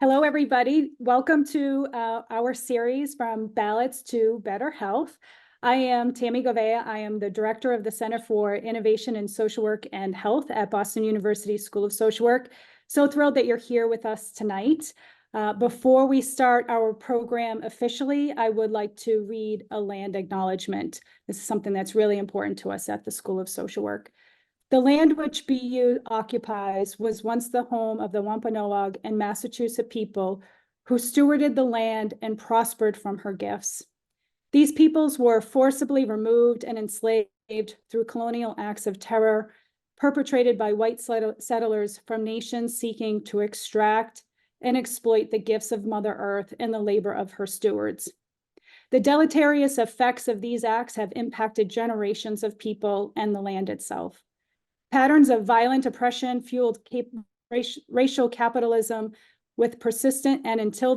Hello, everybody. Welcome to our series From Ballots to Better Health. I am Tammy Govea. I am the director of the Center for Innovation in Social Work and Health at Boston University School of Social Work. So thrilled that you're here with us tonight. Before we start our program officially, I would like to read a land acknowledgement. This is something that's really important to us at the School of Social Work. The land which BU occupies was once the home of the Wampanoag and Massachusetts people who stewarded the land and prospered from her gifts. These peoples were forcibly removed and enslaved through colonial acts of terror perpetrated by white settlers from nations seeking to extract and exploit the gifts of Mother Earth and the labor of her stewards. The deleterious effects of these acts have impacted generations of people and the land itself. Patterns of violent oppression fueled racial capitalism with persistent, and until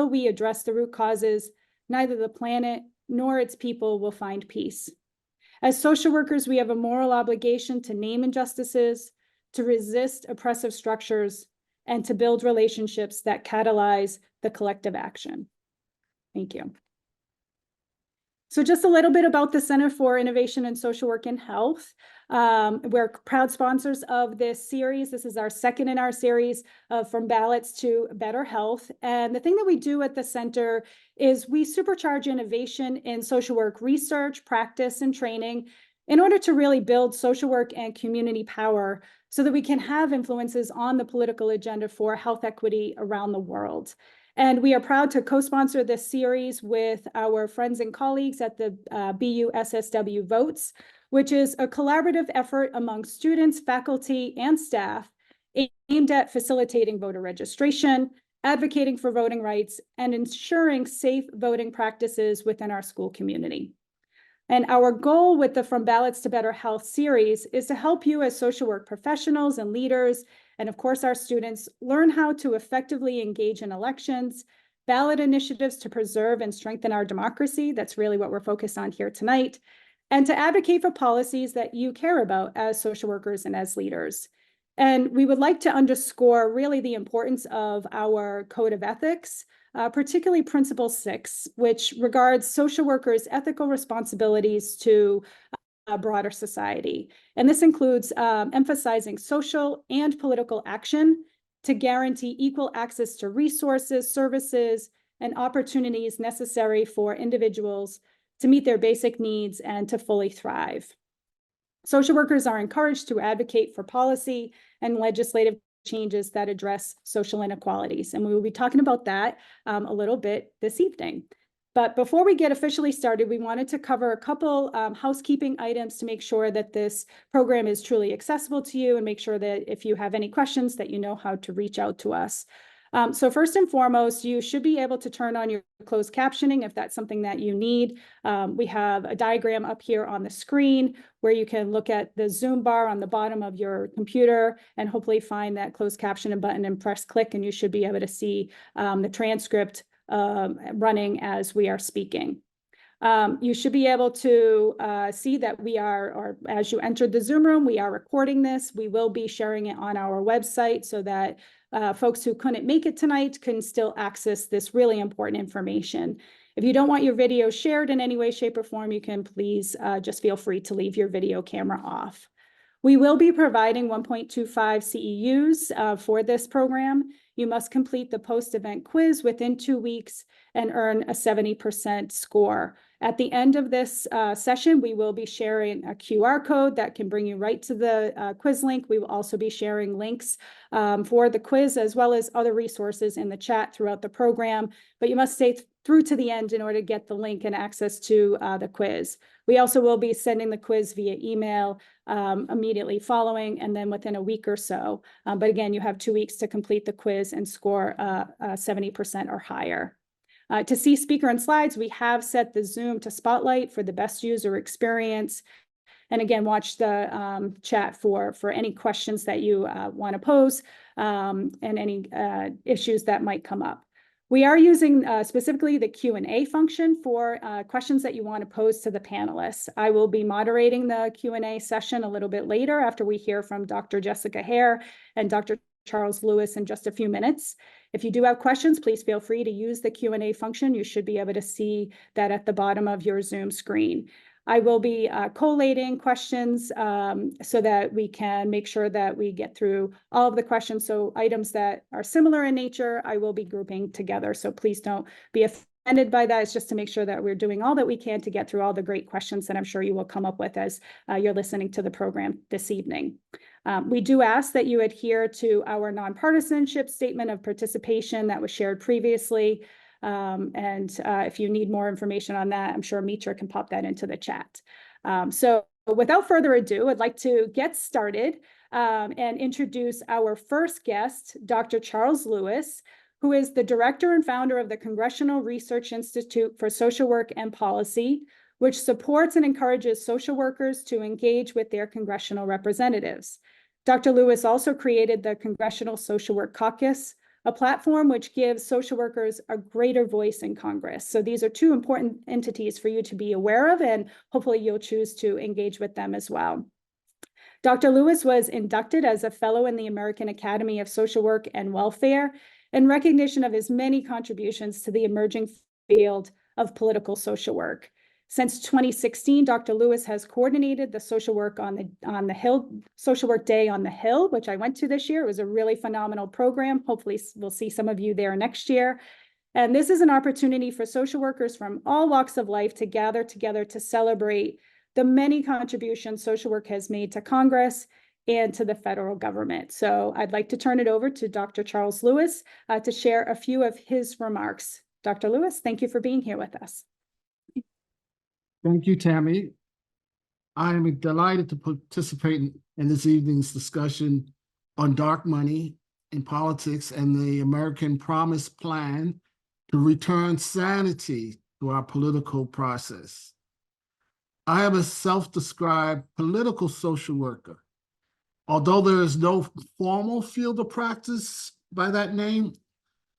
we address the root causes, neither the planet nor its people will find peace. As social workers, we have a moral obligation to name injustices, to resist oppressive structures, and to build relationships that catalyze the collective action. Thank you. So just a little bit about the Center for Innovation in Social Work and Health. We're proud sponsors of this series. This is our second in our series of From Ballots to Better Health. And the thing that we do at the center is we supercharge innovation in social work research, practice, and training in order to really build social work and community power so that we can have influences on the political agenda for health equity around the world. And we are proud to co-sponsor this series with our friends and colleagues at the BU SSW Votes, which is a collaborative effort among students, faculty, and staff aimed at facilitating voter registration, advocating for voting rights, and ensuring safe voting practices within our school community. And our goal with the From Ballots to Better Health series is to help you as social work professionals and leaders, and of course our students, learn how to effectively engage in elections, ballot initiatives to preserve and strengthen our democracy. That's really what we're focused on here tonight, and to advocate for policies that you care about as social workers and as leaders. And we would like to underscore really the importance of our code of ethics, particularly Principle 6, which regards social workers' ethical responsibilities to a broader society. And this includes emphasizing social and political action to guarantee equal access to resources, services, and opportunities necessary for individuals to meet their basic needs and to fully thrive. Social workers are encouraged to advocate for policy and legislative changes that address social inequalities. And we will be talking about that a little bit this evening. But before we get officially started, we wanted to cover a couple housekeeping items to make sure that this program is truly accessible to you and make sure that if you have any questions that you know how to reach out to us. So first and foremost, you should be able to turn on your closed captioning if that's something that you need. We have a diagram up here on the screen where you can look at the Zoom bar on the bottom of your computer and hopefully find that closed captioning button and press click, and you should be able to see the transcript running as we are speaking. You should be able to see that we are, or as you entered the Zoom room, we are recording this. We will be sharing it on our website so that folks who couldn't make it tonight can still access this really important information. If you don't want your video shared in any way, shape, or form, you can please just feel free to leave your video camera off. We will be providing 1.25 CEUs for this program. You must complete the post-event quiz within 2 weeks and earn a 70% score. At the end of this session, we will be sharing a QR code that can bring you right to the quiz link. We will also be sharing links for the quiz as well as other resources in the chat throughout the program, but you must stay through to the end in order to get the link and access to the quiz. We also will be sending the quiz via email immediately following and then within a week or so. But again, you have 2 weeks to complete the quiz and score 70% or higher. To see speaker and slides, we have set the Zoom to spotlight for the best user experience. And again, watch the chat for any questions that you want to pose and any issues that might come up. We are using specifically the Q&A function for questions that you want to pose to the panelists. I will be moderating the Q&A session a little bit later after we hear from Dr. Jessica Hare and Dr. Charles Lewis in just a few minutes. If you do have questions, please feel free to use the Q&A function. You should be able to see that at the bottom of your Zoom screen. I will be collating questions so that we can make sure that we get through all of the questions. So items that are similar in nature, I will be grouping together. So please don't be offended by that. It's just to make sure that we're doing all that we can to get through all the great questions that I'm sure you will come up with as you're listening to the program this evening. We do ask that you adhere to our nonpartisanship statement of participation that was shared previously. If you need more information on that, I'm sure Mitra can pop that into the chat. So without further ado, I'd like to get started and introduce our first guest, Dr. Charles Lewis, who is the director and founder of the Congressional Research Institute for Social Work and Policy, which supports and encourages social workers to engage with their congressional representatives. Dr. Lewis also created the Congressional Social Work Caucus, a platform which gives social workers a greater voice in Congress. So these are two important entities for you to be aware of, and hopefully you'll choose to engage with them as well. Dr. Lewis was inducted as a fellow in the American Academy of Social Work and Welfare in recognition of his many contributions to the emerging field of political social work. Since 2016, Dr. Lewis has coordinated the Social Work on the Hill, Social Work Day on the Hill, which I went to this year. It was a really phenomenal program. Hopefully we'll see some of you there next year. And this is an opportunity for social workers from all walks of life to gather together to celebrate the many contributions social work has made to Congress and to the federal government. So I'd like to turn it over to Dr. Charles Lewis to share a few of his remarks. Dr. Lewis, thank you for being here with us. Thank you, Tammy. I am delighted to participate in this evening's discussion on dark money in politics and the American Promise Plan to return sanity to our political process. I am a self-described political social worker. Although there is no formal field of practice by that name,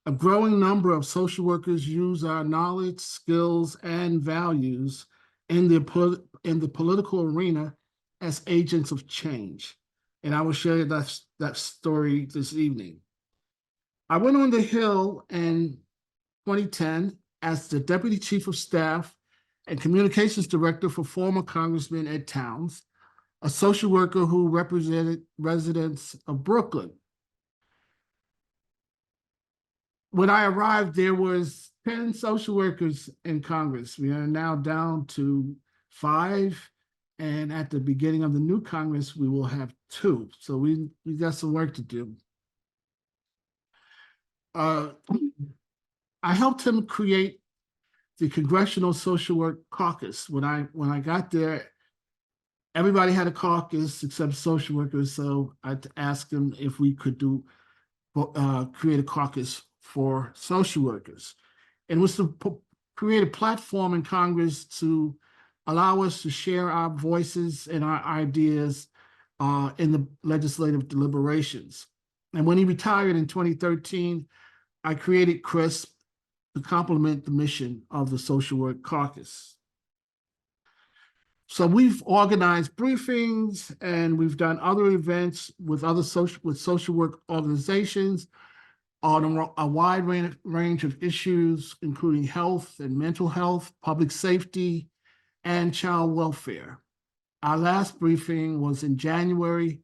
a growing number of social workers use our knowledge, skills, and values in the political arena as agents of change. And I will share that story this evening. I went on the Hill in 2010 as the Deputy Chief of Staff and Communications Director for former Congressman Ed Towns, a social worker who represented residents of Brooklyn. When I arrived, there was 10 social workers in Congress. We are now down to 5, and at the beginning of the new Congress, we will have 2. So we got some work to do. I helped him create the Congressional Social Work Caucus. When I got there, everybody had a caucus except social workers, so I asked him if we could create a caucus for social workers. And it was to create a platform in Congress to allow us to share our voices and our ideas in the legislative deliberations. And when he retired in 2013, I created CRISP to complement the mission of the Social Work Caucus. So we've organized briefings and we've done other events with social work organizations on a wide range of issues, including health and mental health, public safety, and child welfare. Our last briefing was in January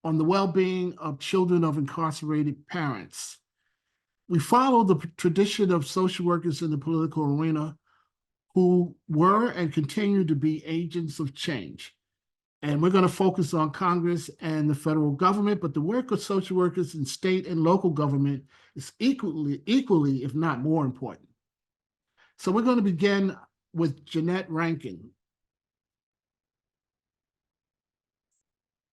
on the well-being of children of incarcerated parents. We follow the tradition of social workers in the political arena who were and continue to be agents of change. And we're going to focus on Congress and the federal government, but the work of social workers in state and local government is equally, if not more important. So we're going to begin with Jeanette Rankin.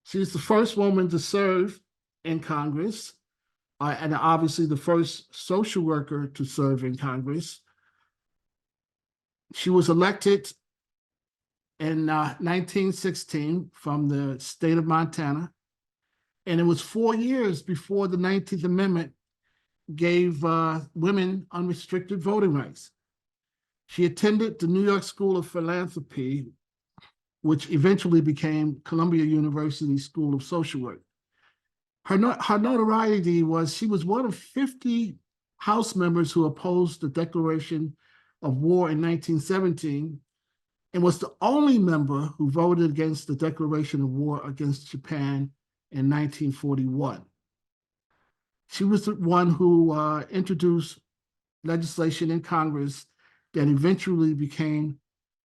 She's the first woman to serve in Congress, and obviously the first social worker to serve in Congress. She was elected in 1916 from the state of Montana, and it was 4 years before the 19th Amendment gave women unrestricted voting rights. She attended the New York School of Philanthropy, which eventually became Columbia University School of Social Work. Her notoriety was she was one of 50 House members who opposed the declaration of war in 1917 and was the only member who voted against the declaration of war against Japan in 1941. She was the one who introduced legislation in Congress that eventually became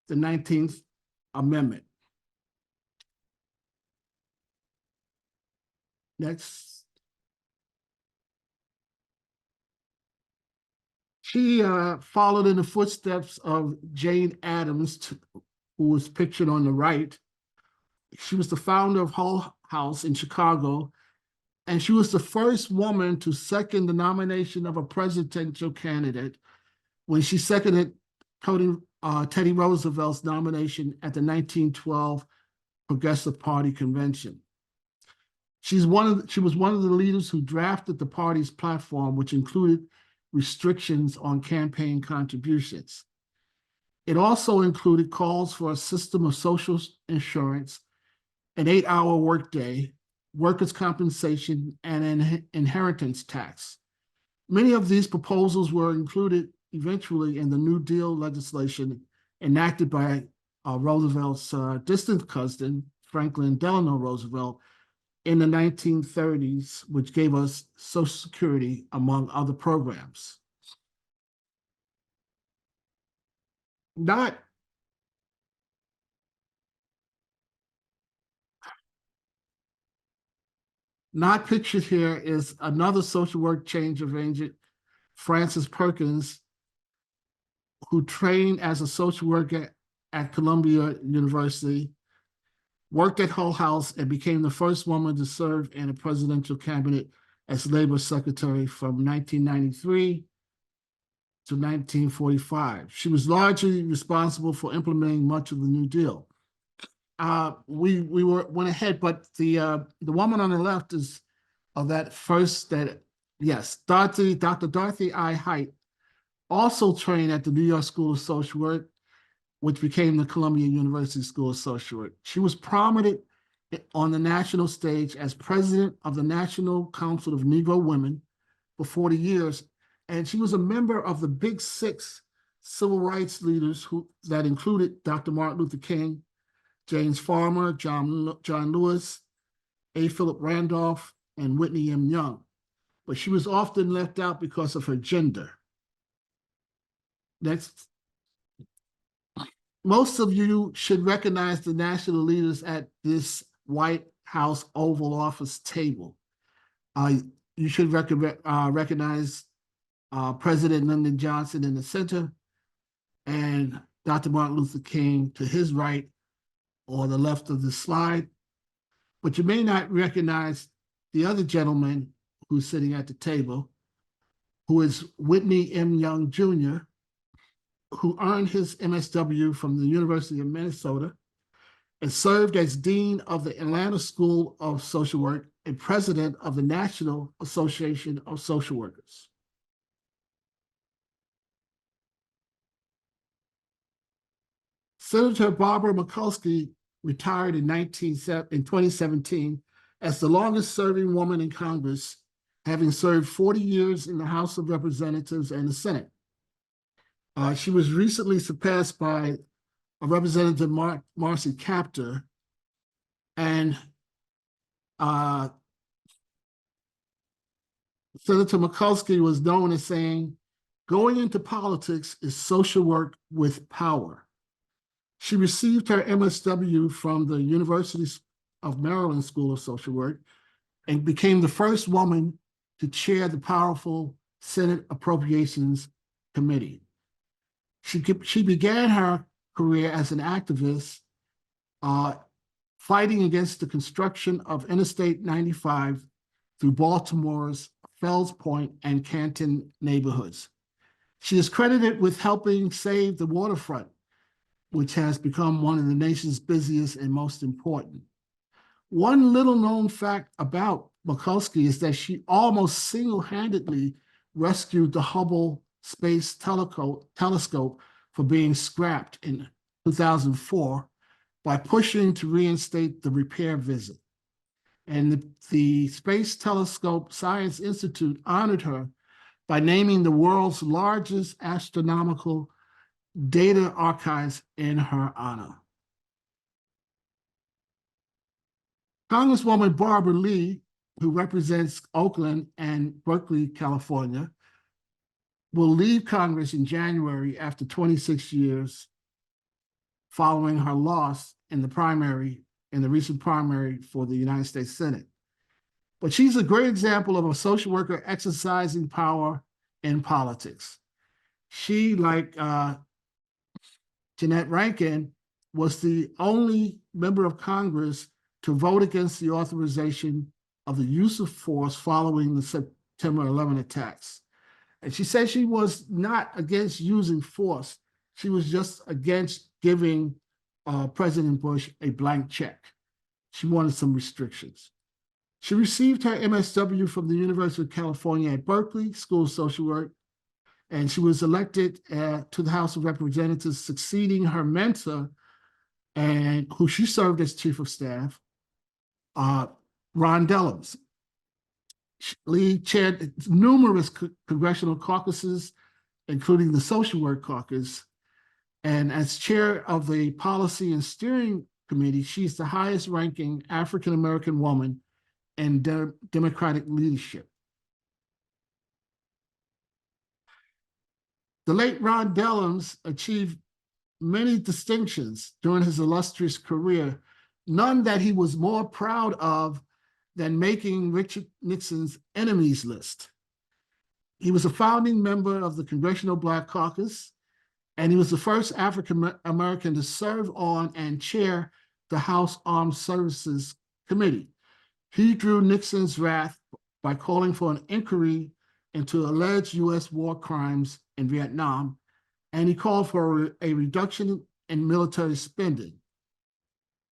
the 19th Amendment. Next. She followed in the footsteps of Jane Addams, who was pictured on the right. She was the founder of Hull House in Chicago, and she was the first woman to second the nomination of a presidential candidate when she seconded Teddy Roosevelt's nomination at the 1912 Progressive Party Convention. She was one of the leaders who drafted the party's platform, which included restrictions on campaign contributions. It also included calls for a system of social insurance, an 8-hour workday, workers' compensation, and an inheritance tax. Many of these proposals were included eventually in the New Deal legislation enacted by Roosevelt's distant cousin, Franklin Delano Roosevelt, in the 1930s, which gave us Social Security, among other programs. Not pictured here is another social work change agent, Frances Perkins, who trained as a social worker at Columbia University, worked at Hull House, and became the first woman to serve in a presidential cabinet as labor secretary from 1993 to 1945. She was largely responsible for implementing much of the New Deal. We went ahead, but the woman on the left is of that first yes, Dr. Dorothy I. Height also trained at the New York School of Social Work, which became the Columbia University School of Social Work. She was prominent on the national stage as president of the National Council of Negro Women for 40 years, and she was a member of the Big Six civil rights leaders that included Dr. Martin Luther King, James Farmer, John Lewis, A. Philip Randolph, and Whitney M. Young. But she was often left out because of her gender. Next. Most of you should recognize the national leaders at this White House Oval Office table. You should recognize President Lyndon Johnson in the center and Dr. Martin Luther King to his right or the left of the slide. But you may not recognize the other gentleman who's sitting at the table, who is Whitney M. Young Jr., who earned his MSW from the University of Minnesota and served as Dean of the Atlanta School of Social Work and President of the National Association of Social Workers. Senator Barbara Mikulski retired in 2017 as the longest serving woman in Congress, having served 40 years in the House of Representatives and the Senate. She was recently surpassed by Representative Marcy Kaptur, and Senator Mikulski was known as saying, "Going into politics is social work with power." She received her MSW from the University of Maryland School of Social Work and became the first woman to chair the powerful Senate Appropriations Committee. She began her career as an activist, fighting against the construction of Interstate 95 through Baltimore's Fells Point and Canton neighborhoods. She is credited with helping save the waterfront, which has become one of the nation's busiest and most important. One little known fact about Mikulski is that she almost single-handedly rescued the Hubble Space Telescope for being scrapped in 2004 by pushing to reinstate the repair visit. And the Space Telescope Science Institute honored her by naming the world's largest astronomical data archives in her honor. Congresswoman Barbara Lee, who represents Oakland and Berkeley, California, will leave Congress in January after 26 years following her loss in the recent primary for the United States Senate. But she's a great example of a social worker exercising power in politics. She, like Jeanette Rankin, was the only member of Congress to vote against the authorization of the use of force following the September 11 attacks. And she said she was not against using force. She was just against giving President Bush a blank check. She wanted some restrictions. She received her MSW from the University of California at Berkeley School of Social Work, and she was elected to the House of Representatives, succeeding her mentor, and who she served as Chief of Staff, Ron Dellums. Lee chaired numerous congressional caucuses, including the Social Work Caucus, and as chair of the Policy and Steering Committee, she's the highest ranking African-American woman in Democratic leadership. The late Ron Dellums achieved many distinctions during his illustrious career, none that he was more proud of than making Richard Nixon's enemies list. He was a founding member of the Congressional Black Caucus, and he was the first African-American to serve on and chair the House Armed Services Committee. He drew Nixon's wrath by calling for an inquiry into alleged US war crimes in Vietnam, and he called for a reduction in military spending.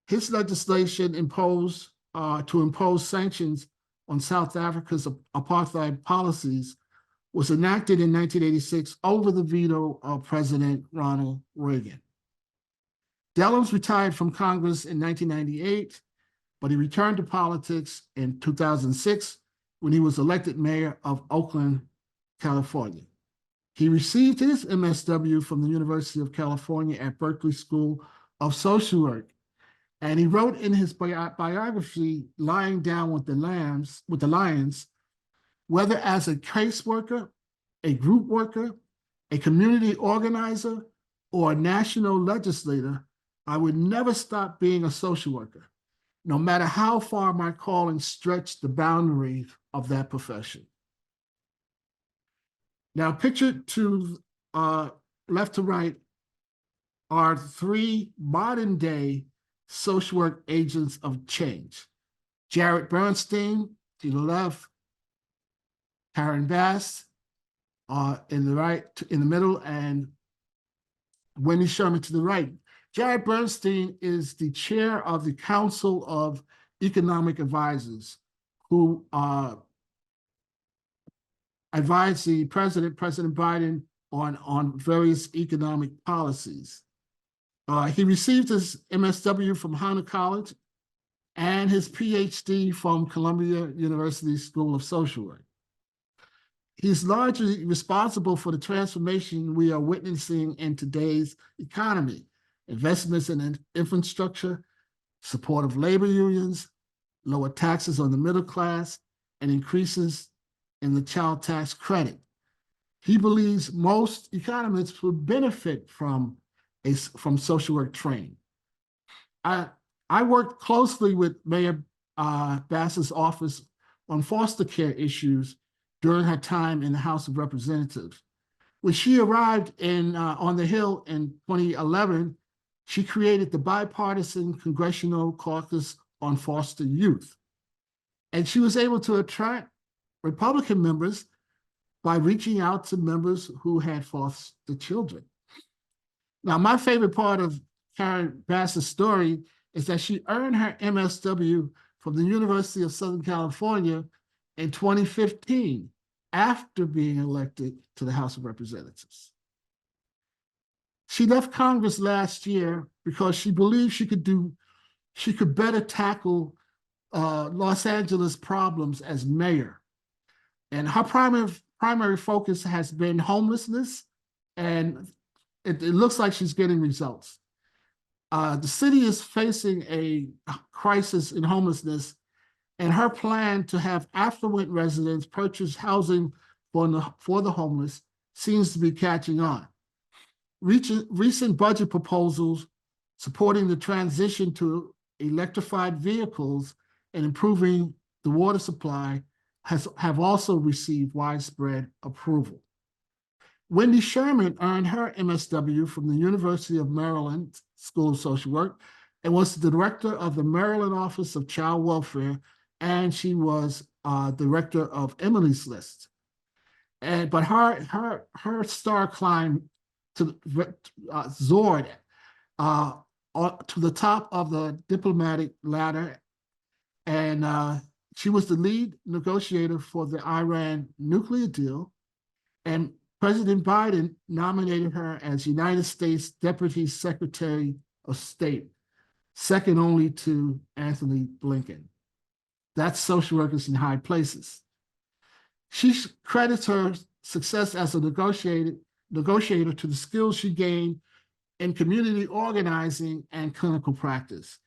His legislation to impose sanctions on South Africa's apartheid policies was enacted in 1986 over the veto of President Ronald Reagan. Dellums retired from Congress in 1998, but he returned to politics in 2006 when he was elected mayor of Oakland, California. He received his MSW from the University of California at Berkeley School of Social Work, and he wrote in his biography, Lying Down with the Lions, whether as a caseworker, a group worker, a community organizer, or a national legislator, I would never stop being a social worker, no matter how far my calling stretched the boundaries of that profession. Now, pictured to left to right are three modern-day social work agents of change. Jared Bernstein to the left, Karen Bass in the middle, and Wendy Sherman to the right. Jared Bernstein is the chair of the Council of Economic Advisors, who advise the President Biden, on various economic policies. He received his MSW from Hunter College and his PhD from Columbia University School of Social Work. He's largely responsible for the transformation we are witnessing in today's economy: investments in infrastructure, support of labor unions, lower taxes on the middle class, and increases in the child tax credit. He believes most economists would benefit from social work training. I worked closely with Mayor Bass's office on foster care issues during her time in the House of Representatives. When she arrived on the Hill in 2011, she created the bipartisan Congressional Caucus on Foster Youth. And she was able to attract Republican members by reaching out to members who had foster children. Now, my favorite part of Karen Bass's story is that she earned her MSW from the University of Southern California in 2015, after being elected to the House of Representatives. She left Congress last year because she believed she could better tackle Los Angeles problems as mayor. And her primary focus has been homelessness, and it looks like she's getting results. The city is facing a crisis in homelessness, and her plan to have affluent residents purchase housing for the homeless seems to be catching on. Recent budget proposals supporting the transition to electrified vehicles and improving the water supply have also received widespread approval. Wendy Sherman earned her MSW from the University of Maryland School of Social Work and was the director of the Maryland Office of Child Welfare, and she was director of Emily's List. But her star climbed to soared to the top of the diplomatic ladder, and she was the lead negotiator for the Iran nuclear deal, and President Biden nominated her as United States Deputy Secretary of State, second only to Anthony Blinken. That's social workers in high places. She credits her success as a negotiator to the skills she gained in community organizing and clinical practice.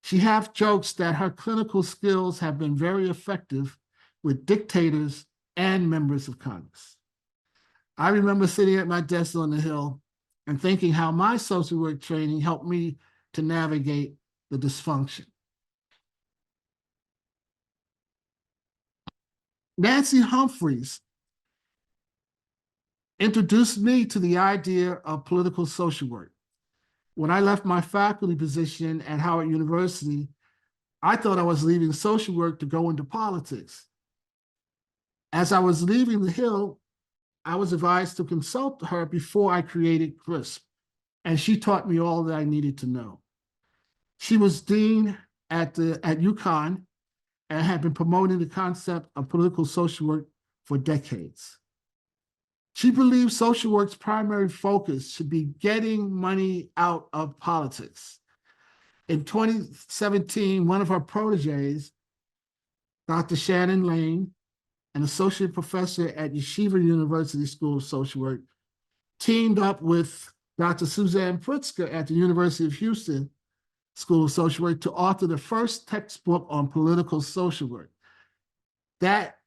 She half jokes that her clinical skills have been very effective with dictators and members of Congress. I remember sitting at my desk on the Hill and thinking how my social work training helped me to navigate the dysfunction. Nancy Humphreys introduced me to the idea of political social work. When I left my faculty position at Howard University, I thought I was leaving social work to go into politics. As I was leaving the Hill, I was advised to consult her before I created CRISP, and she taught me all that I needed to know. She was dean at UConn and had been promoting the concept of political social work for decades. She believed social work's primary focus should be getting money out of politics. In 2017, one of her proteges, Dr. Shannon Lane, an associate professor at Yeshiva University School of Social Work, teamed up with Dr. Suzanne Pritzker at the University of Houston School of Social Work to author the first textbook on political social work. That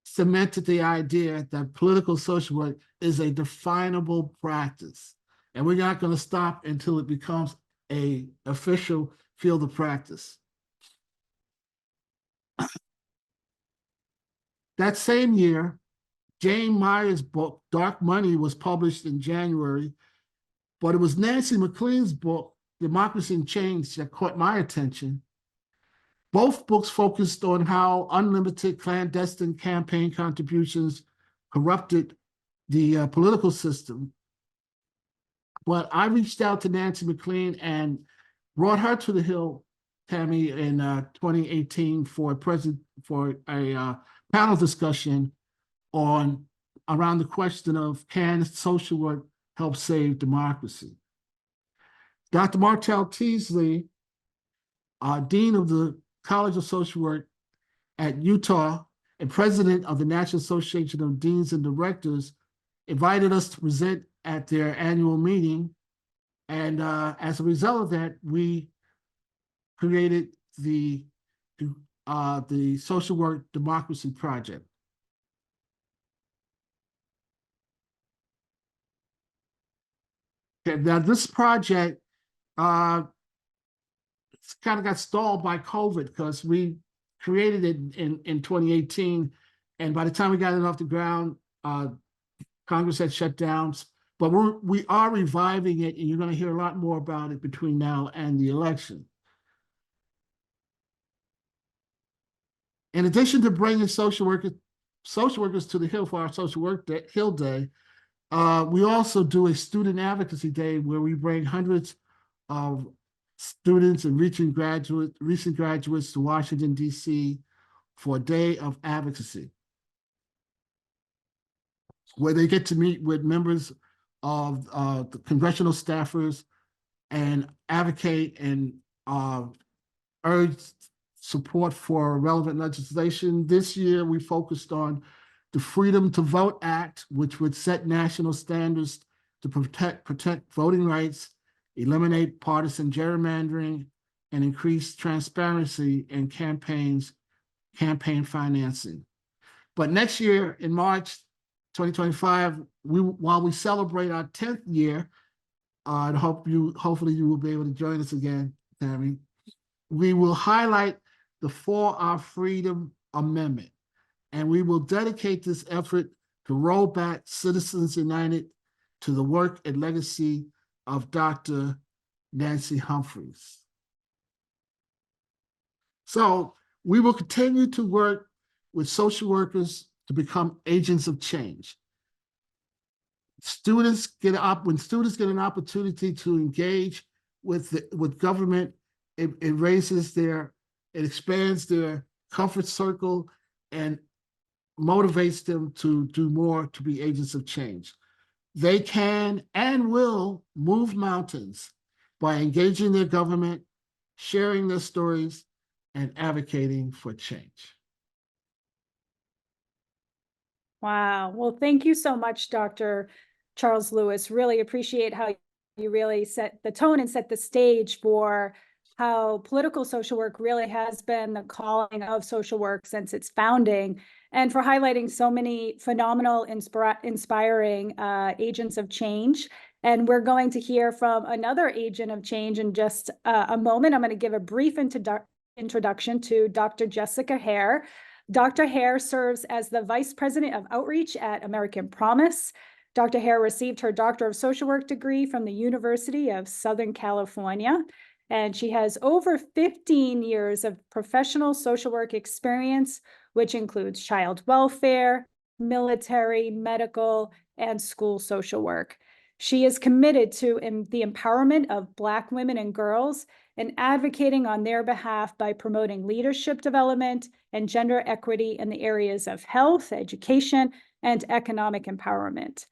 cemented the idea that political social work is a definable practice, and we're not going to stop until it becomes an official field of practice. That same year, Jane Meyer's book, Dark Money, was published in January, but it was Nancy McLean's book, Democracy and Change, that caught my attention. Both books focused on how unlimited clandestine campaign contributions corrupted the political system. But I reached out to Nancy McLean and brought her to the Hill, Tammy, in 2018 for a panel discussion around the question of, can social work help save democracy? Dr. Martell Teasley, Dean of the College of Social Work at Utah and president of the National Association of Deans and Directors, invited us to present at their annual meeting. And as a result of that, we created the Social Work Democracy Project. Okay, now this project kind of got stalled by COVID because we created it in 2018, and by the time we got it off the ground, Congress had shut down. But we are reviving it, and you're going to hear a lot more about it between now and the election. In addition to bringing social workers to the Hill for our Social Work Hill Day, we also do a student advocacy day where we bring hundreds of students and recent graduates to Washington, D.C. for a day of advocacy, where they get to meet with members of the congressional staffers and advocate and urge support for relevant legislation. This year, we focused on the Freedom to Vote Act, which would set national standards to protect voting rights, eliminate partisan gerrymandering, and increase transparency in campaign financing. But next year, in March 2025, while we celebrate our 10th year, and hopefully you will be able to join us again, Tammy, we will highlight the For Our Freedom Amendment, and we will dedicate this effort to roll back Citizens United to the work and legacy of Dr. Nancy Humphreys. So we will continue to work with social workers to become agents of change. When students get an opportunity to engage with government, it expands their comfort circle and motivates them to do more to be agents of change. They can and will move mountains by engaging their government, sharing their stories, and advocating for change. Wow. Well, thank you so much, Dr. Charles Lewis. Really appreciate how you really set the tone and set the stage for how political social work really has been the calling of social work since its founding, and for highlighting so many phenomenal, inspiring agents of change. And we're going to hear from another agent of change in just a moment. I'm going to give a brief introduction to Dr. Jessica Hare. Dr. Hare serves as the Vice President of Outreach at American Promise. Dr. Hare received her Doctor of Social Work degree from the University of Southern California, and she has over 15 years of professional social work experience, which includes child welfare, military, medical, and school social work. She is committed to the empowerment of Black women and girls and advocating on their behalf by promoting leadership development and gender equity in the areas of health, education, and economic empowerment.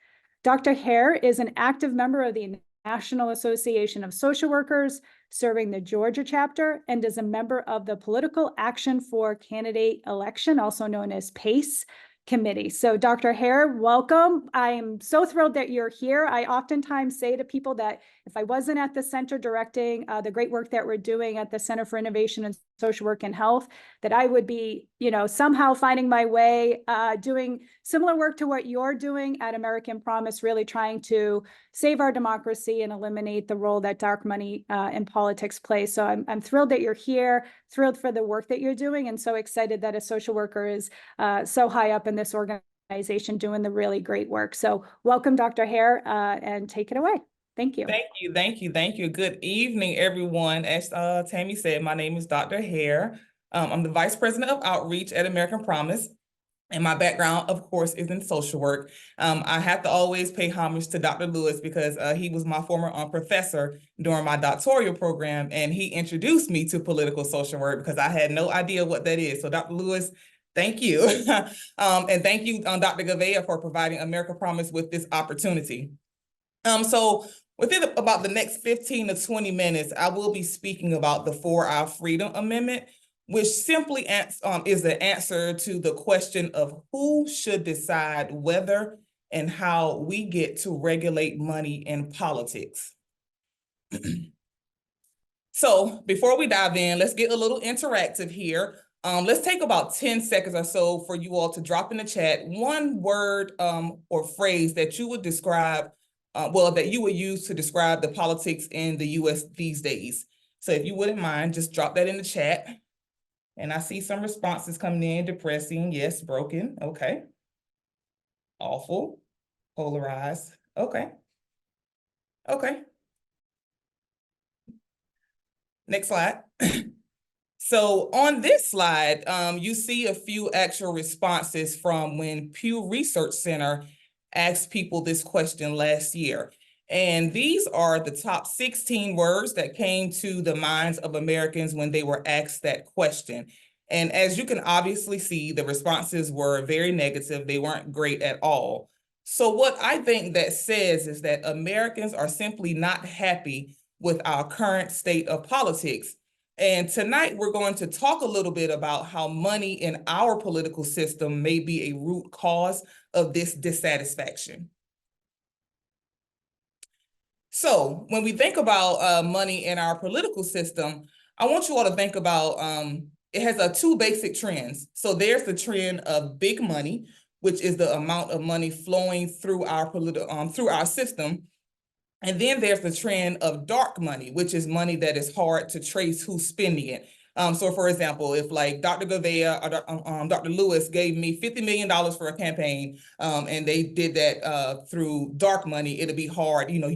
Dr. Hare is an active member of the National Association of Social Workers, serving the Georgia chapter, and is a member of the Political Action for Candidate Election, also known as PACE, committee. So Dr. Hare, welcome. I am so thrilled that you're here. I oftentimes say to people that if I wasn't at the center directing the great work that we're doing at the Center for Innovation in Social Work and Health, that I would be, somehow finding my way doing similar work to what you're doing at American Promise, really trying to save our democracy and eliminate the role that dark money in politics plays. So I'm thrilled that you're here, thrilled for the work that you're doing, and so excited that a social worker is so high up in this organization doing the really great work. So welcome, Dr. Hare, and take it away. Thank you. Thank you. Good evening, everyone. As Tammy said, my name is Dr. Hare. I'm the Vice President of Outreach at American Promise. And my background, of course, is in social work. I have to always pay homage to Dr. Lewis because he was my former professor during my doctoral program, and he introduced me to political social work because I had no idea what that is. So Dr. Lewis, thank you. And thank you, Dr. Gavea, for providing American Promise with this opportunity. So within about the next 15 to 20 minutes, I will be speaking about the For Our Freedom Amendment, which simply is the answer to the question of who should decide whether and how we get to regulate money in politics. So before we dive in, let's get a little interactive here. Let's take about 10 seconds or so for you all to drop in the chat one word or phrase that you would describe, that you would use to describe the politics in the US these days. So if you wouldn't mind, just drop that in the chat. And I see some responses coming in. Depressing, yes. Broken, okay. Awful, polarized, okay. Next slide. So on this slide, you see a few actual responses from when Pew Research Center asked people this question last year. And these are the top 16 words that came to the minds of Americans when they were asked that question. And as you can obviously see, the responses were very negative. They weren't great at all. So what I think that says is that Americans are simply not happy with our current state of politics. And tonight we're going to talk a little bit about how money in our political system may be a root cause of this dissatisfaction. So when we think about money in our political system, I want you all to think about it has two basic trends. So there's the trend of big money, which is the amount of money flowing through our through our system. And then there's the trend of dark money, which is money that is hard to trace who's spending it. So for example, if like Dr. Gouveia or Dr. Lewis gave me $50 million for a campaign, and they did that through dark money, it'll be hard, you know,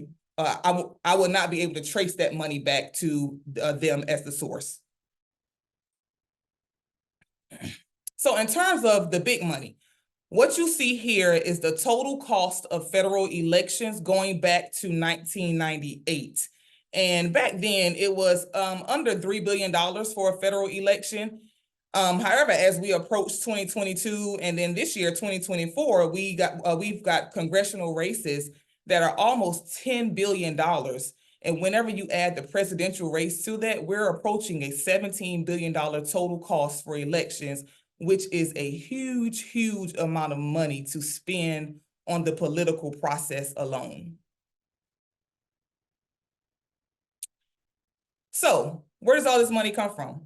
I would not be able to trace that money back to them as the source. So in terms of the big money, what you see here is the total cost of federal elections going back to 1998. And back then it was under $3 billion for a federal election. However, as we approach 2022 and then this year, 2024, we've got congressional races that are almost $10 billion. And whenever you add the presidential race to that, we're approaching a $17 billion total cost for elections, which is a huge, huge amount of money to spend on the political process alone. So where does all this money come from?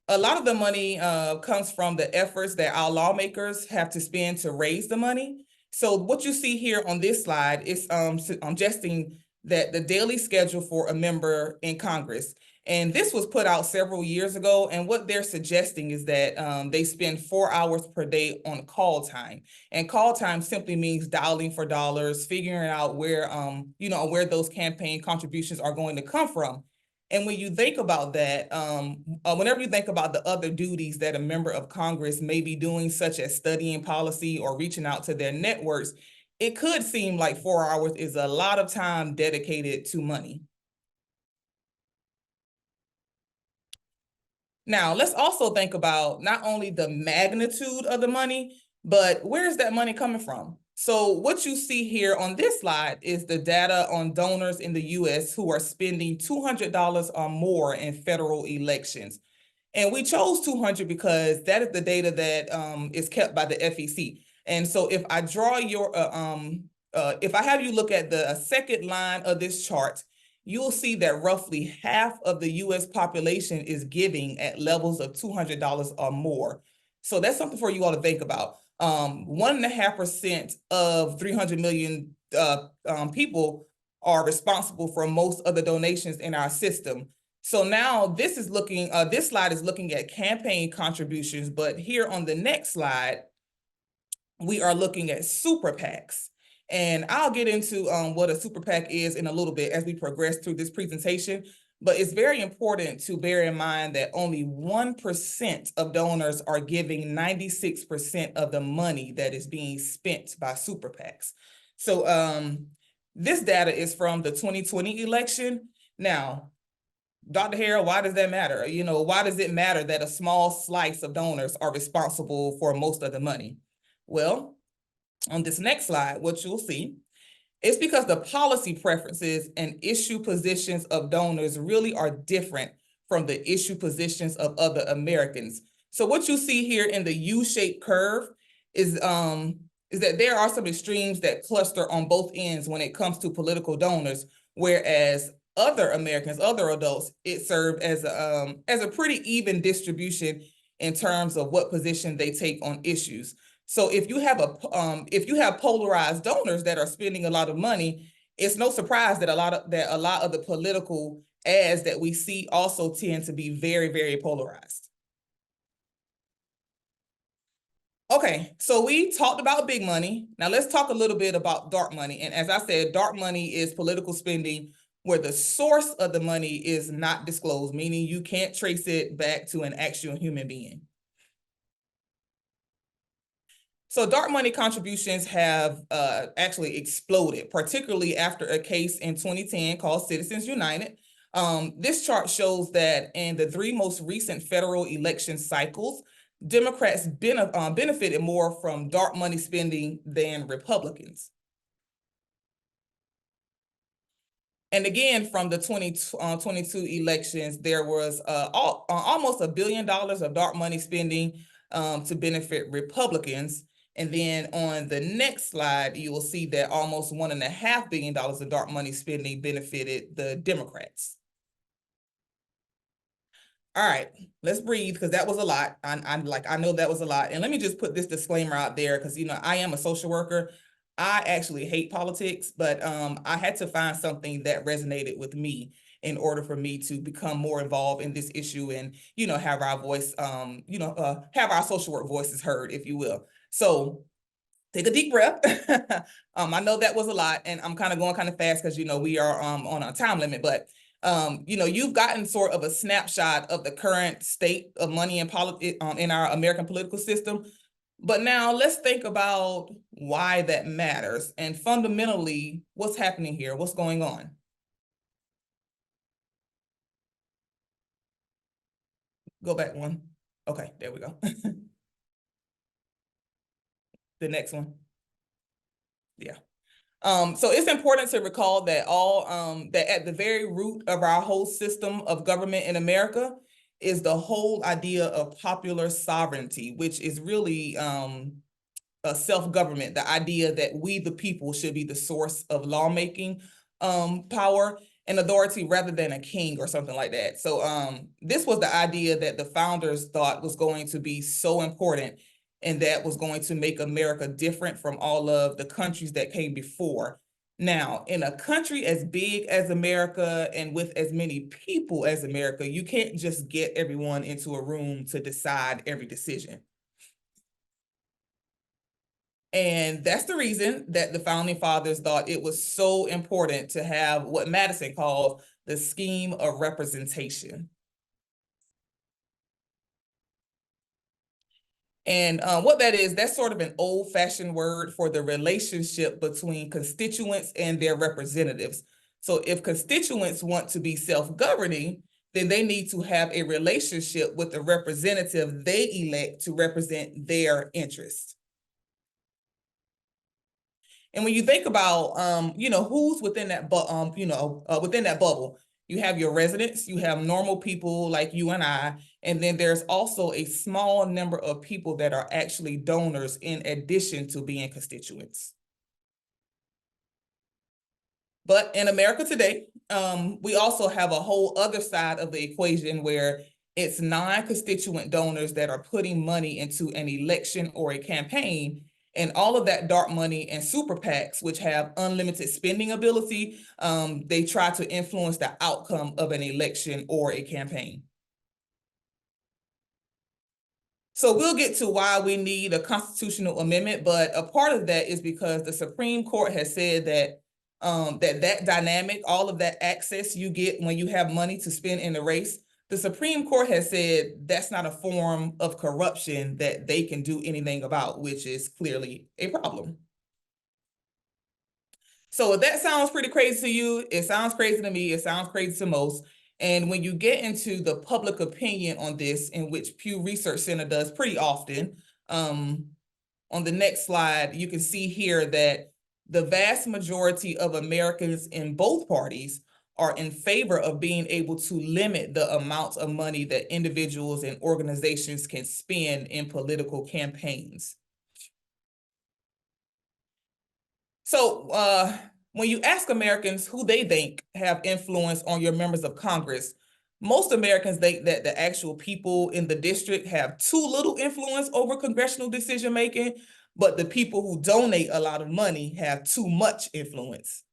A lot of the money comes from the efforts that our lawmakers have to spend to raise the money. So what you see here on this slide is suggesting that the daily schedule for a member in Congress. And this was put out several years ago. And what they're suggesting is that they spend 4 hours per day on call time. And call time simply means dialing for dollars, figuring out where, where those campaign contributions are going to come from. And when you think about that, whenever you think about the other duties that a member of Congress may be doing, such as studying policy or reaching out to their networks, it could seem like 4 hours is a lot of time dedicated to money. Now, let's also think about not only the magnitude of the money, but where is that money coming from? So what you see here on this slide is the data on donors in the US who are spending $200 or more in federal elections. And we chose 200 because that is the data that is kept by the FEC. And so if I draw your, if I have you look at the second line of this chart, you'll see that roughly half of the US population is giving at levels of $200 or more. So that's something for you all to think about. 1.5% of 300 million people are responsible for most of the donations in our system. So now this is looking, this slide is looking at campaign contributions, but here on the next slide, we are looking at super PACs. And I'll get into what a super PAC is in a little bit as we progress through this presentation. But it's very important to bear in mind that only 1% of donors are giving 96% of the money that is being spent by super PACs. So this data is from the 2020 election. Now, Dr. Hare, why does that matter? You know, why does it matter that a small slice of donors are responsible for most of the money? Well, on this next slide, what you'll see is because the policy preferences and issue positions of donors really are different from the issue positions of other Americans. So what you see here in the U-shaped curve is that there are some extremes that cluster on both ends when it comes to political donors, whereas other Americans, other adults, it served as a pretty even distribution in terms of what position they take on issues. So if you have polarized donors that are spending a lot of money, it's no surprise that a lot of the political ads that we see also tend to be very, very polarized. Okay, so we talked about big money. Now let's talk a little bit about dark money. And as I said, dark money is political spending where the source of the money is not disclosed, meaning you can't trace it back to an actual human being. So dark money contributions have actually exploded, particularly after a case in 2010 called Citizens United. This chart shows that in the 3 most recent federal election cycles, Democrats benefited more from dark money spending than Republicans. And again, from the 2022 elections, there was almost $1 billion of dark money spending to benefit Republicans. And then on the next slide, you will see that almost $1.5 billion of dark money spending benefited the Democrats. All right, let's breathe, because that was a lot. I know that was a lot. And let me just put this disclaimer out there, because I am a social worker. I actually hate politics, but I had to find something that resonated with me in order for me to become more involved in this issue and have our voice, have our social work voices heard, if you will. So take a deep breath. I know that was a lot, and I'm kind of going kind of fast because we are on a time limit, but you've gotten sort of a snapshot of the current state of money and politics in our American political system. But now let's think about why that matters and fundamentally what's happening here, what's going on. Go back one. Okay, there we go. The next one. Yeah. So it's important to recall that that at the very root of our whole system of government in America is the whole idea of popular sovereignty, which is really a self-government, the idea that we, the people, should be the source of lawmaking power and authority rather than a king or something like that. So this was the idea that the founders thought was going to be so important, and that was going to make America different from all of the countries that came before. Now, in a country as big as America and with as many people as America, you can't just get everyone into a room to decide every decision. And that's the reason that the founding fathers thought it was so important to have what Madison called the scheme of representation. And what that is, that's sort of an old-fashioned word for the relationship between constituents and their representatives. So if constituents want to be self-governing, then they need to have a relationship with the representative they elect to represent their interests. And when you think about, who's within that, within that bubble, you have your residents, you have normal people like you and I, and then there's also a small number of people that are actually donors in addition to being constituents. But in America today, we also have a whole other side of the equation where it's non-constituent donors that are putting money into an election or a campaign. And all of that dark money and super PACs, which have unlimited spending ability, they try to influence the outcome of an election or a campaign. So we'll get to why we need a constitutional amendment, but a part of that is because the Supreme Court has said that that dynamic, all of that access you get when you have money to spend in the race, the Supreme Court has said that's not a form of corruption that they can do anything about, which is clearly a problem. So if that sounds pretty crazy to you, it sounds crazy to me, it sounds crazy to most. And when you get into the public opinion on this, in which Pew Research Center does pretty often, on the next slide, you can see here that the vast majority of Americans in both parties are in favor of being able to limit the amount of money that individuals and organizations can spend in political campaigns. So when you ask Americans who they think have influence on your members of Congress, most Americans think that the actual people in the district have too little influence over congressional decision-making, but the people who donate a lot of money have too much influence.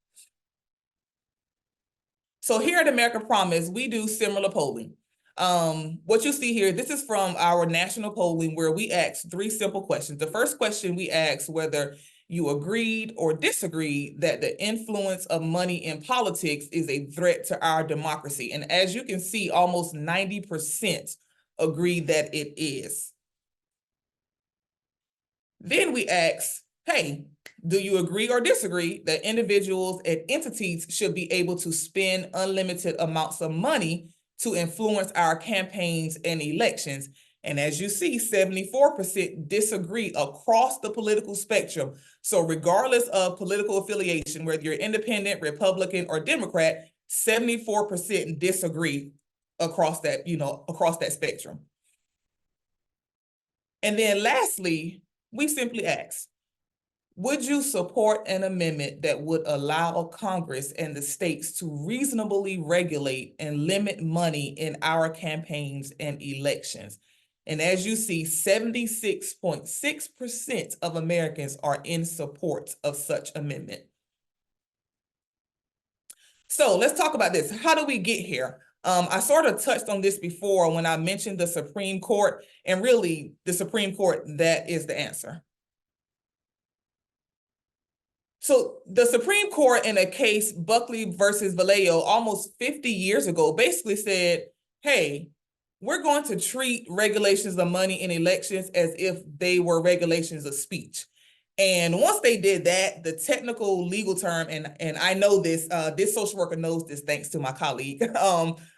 So here at American Promise, we do similar polling. What you see here, this is from our national polling where we asked 3 simple questions. The first question we asked whether you agreed or disagreed that the influence of money in politics is a threat to our democracy. And as you can see, almost 90% agree that it is. Then we asked, hey, do you agree or disagree that individuals and entities should be able to spend unlimited amounts of money to influence our campaigns and elections? And as you see, 74% disagree across the political spectrum. So regardless of political affiliation, whether you're independent, Republican, or Democrat, 74% disagree across that, across that spectrum. And then lastly, we simply ask, would you support an amendment that would allow Congress and the states to reasonably regulate and limit money in our campaigns and elections? And as you see, 76.6% of Americans are in support of such amendment. So let's talk about this. How do we get here? I sort of touched on this before when I mentioned the Supreme Court, and really the Supreme Court, that is the answer. So the Supreme Court in a case, Buckley versus Vallejo, almost 50 years ago, basically said, hey, we're going to treat regulations of money in elections as if they were regulations of speech. And once they did that, the technical legal term, and I know this, this social worker knows this thanks to my colleague,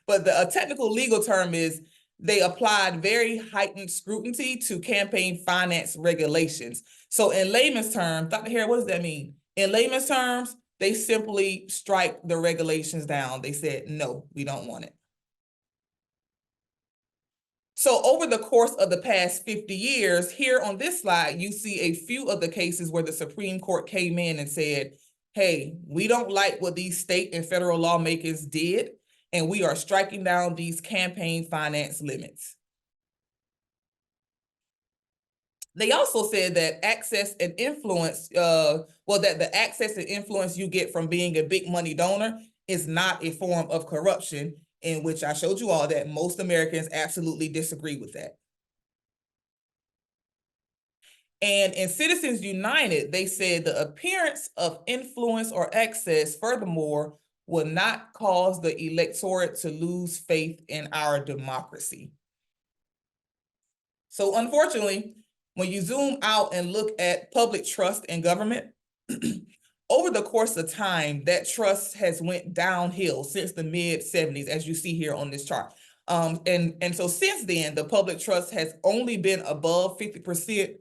but the technical legal term is they applied very heightened scrutiny to campaign finance regulations. So in layman's terms, Dr. Hare, what does that mean? In layman's terms, they simply strike the regulations down. They said, no, we don't want it. So over the course of the past 50 years, here on this slide, you see a few of the cases where the Supreme Court came in and said, hey, we don't like what these state and federal lawmakers did, and we are striking down these campaign finance limits. They also said that access and influence, that the access and influence you get from being a big money donor is not a form of corruption, in which I showed you all that most Americans absolutely disagree with that. And in Citizens United, they said the appearance of influence or access, furthermore, will not cause the electorate to lose faith in our democracy. So unfortunately, when you zoom out and look at public trust in government, over the course of time, that trust has went downhill since the mid-70s, as you see here on this chart. And so since then, the public trust has only been above 50%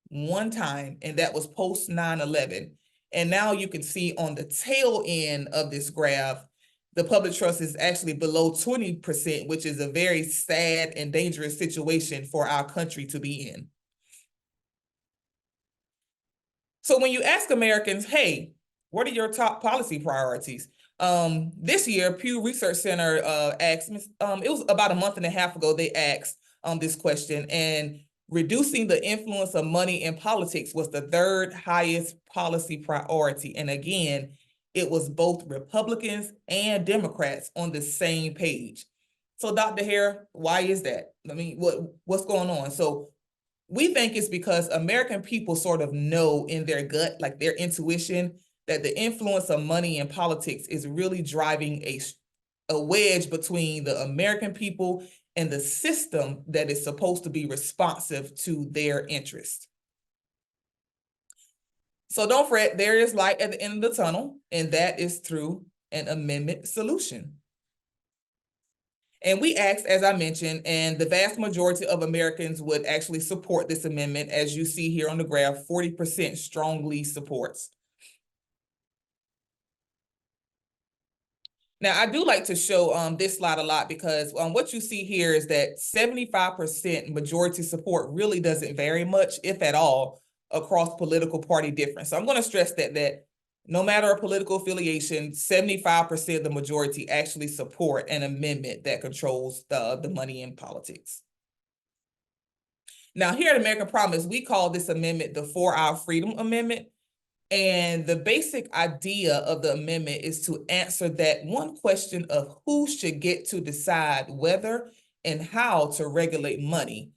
one time, and that was post 9/11. And now you can see on the tail end of this graph, the public trust is actually below 20%, which is a very sad and dangerous situation for our country to be in. So when you ask Americans, hey, what are your top policy priorities? This year, Pew Research Center asked, it was about a month and a half ago, they asked this question, and reducing the influence of money in politics was the third highest policy priority. And again, it was both Republicans and Democrats on the same page. So Dr. Hare, why is that? I mean, what's going on? So we think it's because American people sort of know in their gut, like their intuition, that the influence of money in politics is really driving a wedge between the American people and the system that is supposed to be responsive to their interests. So don't fret, there is light at the end of the tunnel, and that is through an amendment solution. And we asked, as I mentioned, and the vast majority of Americans would actually support this amendment. As you see here on the graph, 40% strongly supports. Now, I do like to show this slide a lot because what you see here is that 75% majority support really doesn't vary much, if at all, across political party difference. So I'm going to stress that no matter a political affiliation, 75% of the majority actually support an amendment that controls the money in politics. Now, here at American Promise, we call this amendment the 4-Hour Freedom Amendment. And the basic idea of the amendment is to answer that one question of who should get to decide whether and how to regulate money.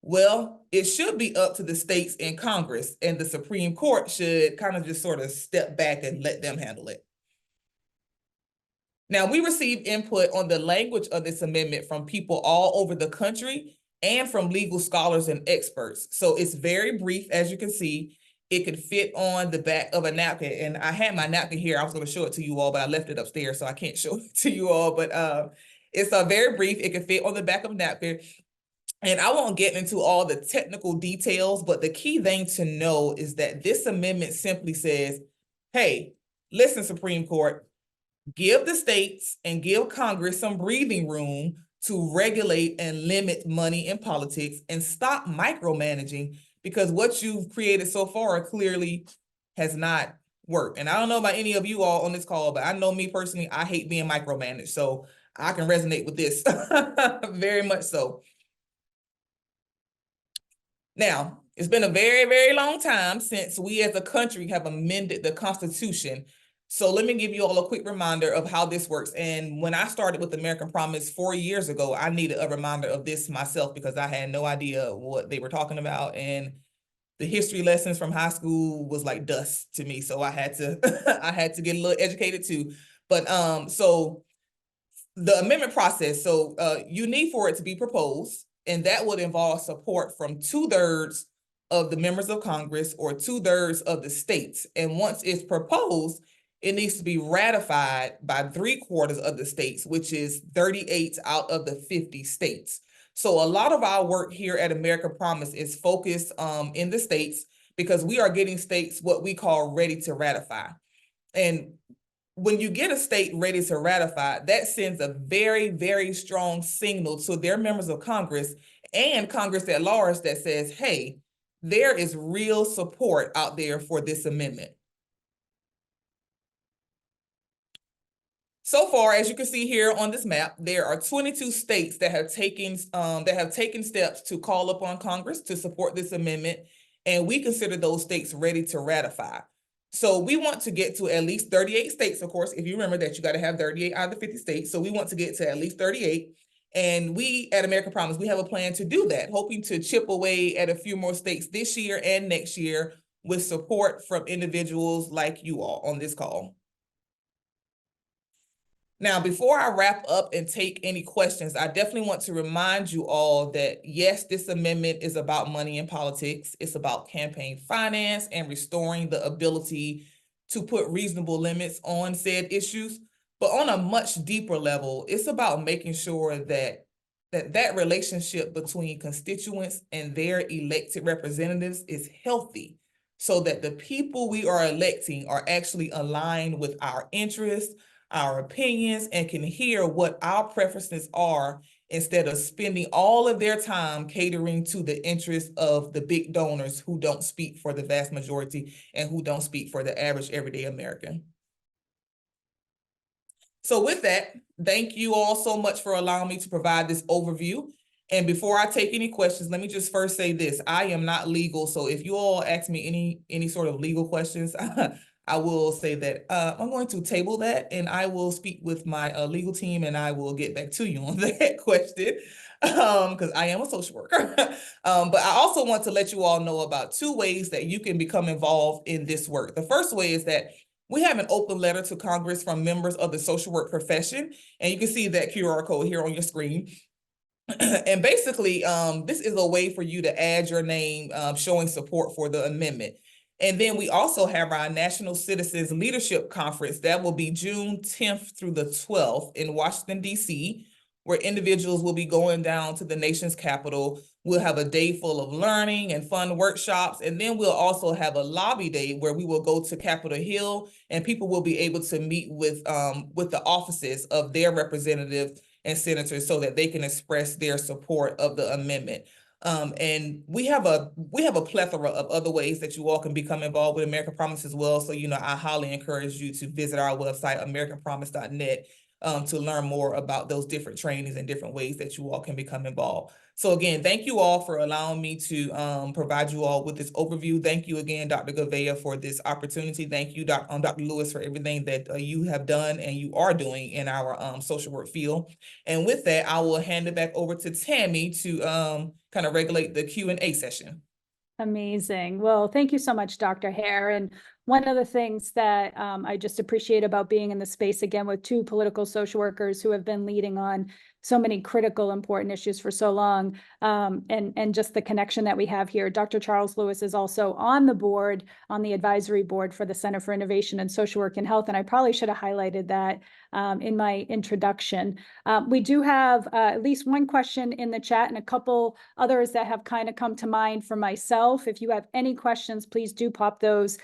Well, it should be up to the states and Congress, and the Supreme Court should kind of just sort of step back and let them handle it. Now, we received input on the language of this amendment from people all over the country and from legal scholars and experts. So it's very brief, as you can see. It could fit on the back of a napkin, and I had my napkin here. I was going to show it to you all, but I left it upstairs, so I can't show it to you all. But it's very brief. It can fit on the back of a napkin. And I won't get into all the technical details, but the key thing to know is that this amendment simply says, hey, listen, Supreme Court, give the states and give Congress some breathing room to regulate and limit money in politics and stop micromanaging, because what you've created so far clearly has not worked. And I don't know about any of you all on this call, but I know me personally, I hate being micromanaged. So I can resonate with this very much so. Now, it's been a very, very long time since we as a country have amended the Constitution. So let me give you all a quick reminder of how this works. And when I started with American Promise 4 years ago, I needed a reminder of this myself because I had no idea what they were talking about. And the history lessons from high school was like dust to me. So I had to I had to get a little educated too. But so the amendment process, so you need for it to be proposed, and that would involve support from 2/3 of the members of Congress or 2/3 of the states. And once it's proposed, it needs to be ratified by 3/4 of the states, which is 38 out of the 50 states. So a lot of our work here at American Promise is focused in the states because we are getting states what we call ready to ratify. And when you get a state ready to ratify, that sends a very, very strong signal to their members of Congress and Congress at large that says, hey, there is real support out there for this amendment. So far, as you can see here on this map, there are 22 states that have taken steps to call upon Congress to support this amendment, and we consider those states ready to ratify. So we want to get to at least 38 states, of course, if you remember that you got to have 38 out of the 50 states. So we want to get to at least 38. And we at American Promise, we have a plan to do that, hoping to chip away at a few more states this year and next year with support from individuals like you all on this call. Now, before I wrap up and take any questions, I definitely want to remind you all that, yes, this amendment is about money in politics. It's about campaign finance and restoring the ability to put reasonable limits on said issues. But on a much deeper level, it's about making sure that that relationship between constituents and their elected representatives is healthy, so that the people we are electing are actually aligned with our interests, our opinions, and can hear what our preferences are instead of spending all of their time catering to the interests of the big donors who don't speak for the vast majority and who don't speak for the average everyday American. So with that, thank you all so much for allowing me to provide this overview. And before I take any questions, let me just first say this: I am not legal. So if you all ask me any sort of legal questions, I will say that I'm going to table that, and I will speak with my legal team, and I will get back to you on that question, because I am a social worker. But I also want to let you all know about 2 ways that you can become involved in this work. The first way is that we have an open letter to Congress from members of the social work profession, and you can see that QR code here on your screen. And basically, this is a way for you to add your name, showing support for the amendment. And then we also have our National Citizens Leadership Conference that will be June 10th through the 12th in Washington, D.C., where individuals will be going down to the nation's capital. We'll have a day full of learning and fun workshops. And then we'll also have a lobby day where we will go to Capitol Hill, and people will be able to meet with the offices of their representatives and senators so that they can express their support of the amendment. And we have a plethora of other ways that you all can become involved with American Promise as well. So, I highly encourage you to visit our website, americanpromise.net, to learn more about those different trainings and different ways that you all can become involved. So again, thank you all for allowing me to provide you all with this overview. Thank you again, Dr. Gouveia, for this opportunity. Thank you, Dr. Lewis, for everything that you have done and you are doing in our social work field. And with that, I will hand it back over to Tammy to kind of regulate the Q&A session. Amazing. Well, thank you so much, Dr. Hare. And one of the things that I just appreciate about being in the space again with 2 political social workers who have been leading on so many critical, important issues for so long. And just the connection that we have here. Dr. Charles Lewis is also on the board, on the advisory board for the Center for Innovation in Social Work and Health. And I probably should have highlighted that in my introduction. We do have at least one question in the chat and a couple others that have kind of come to mind for myself. If you have any questions, please do pop those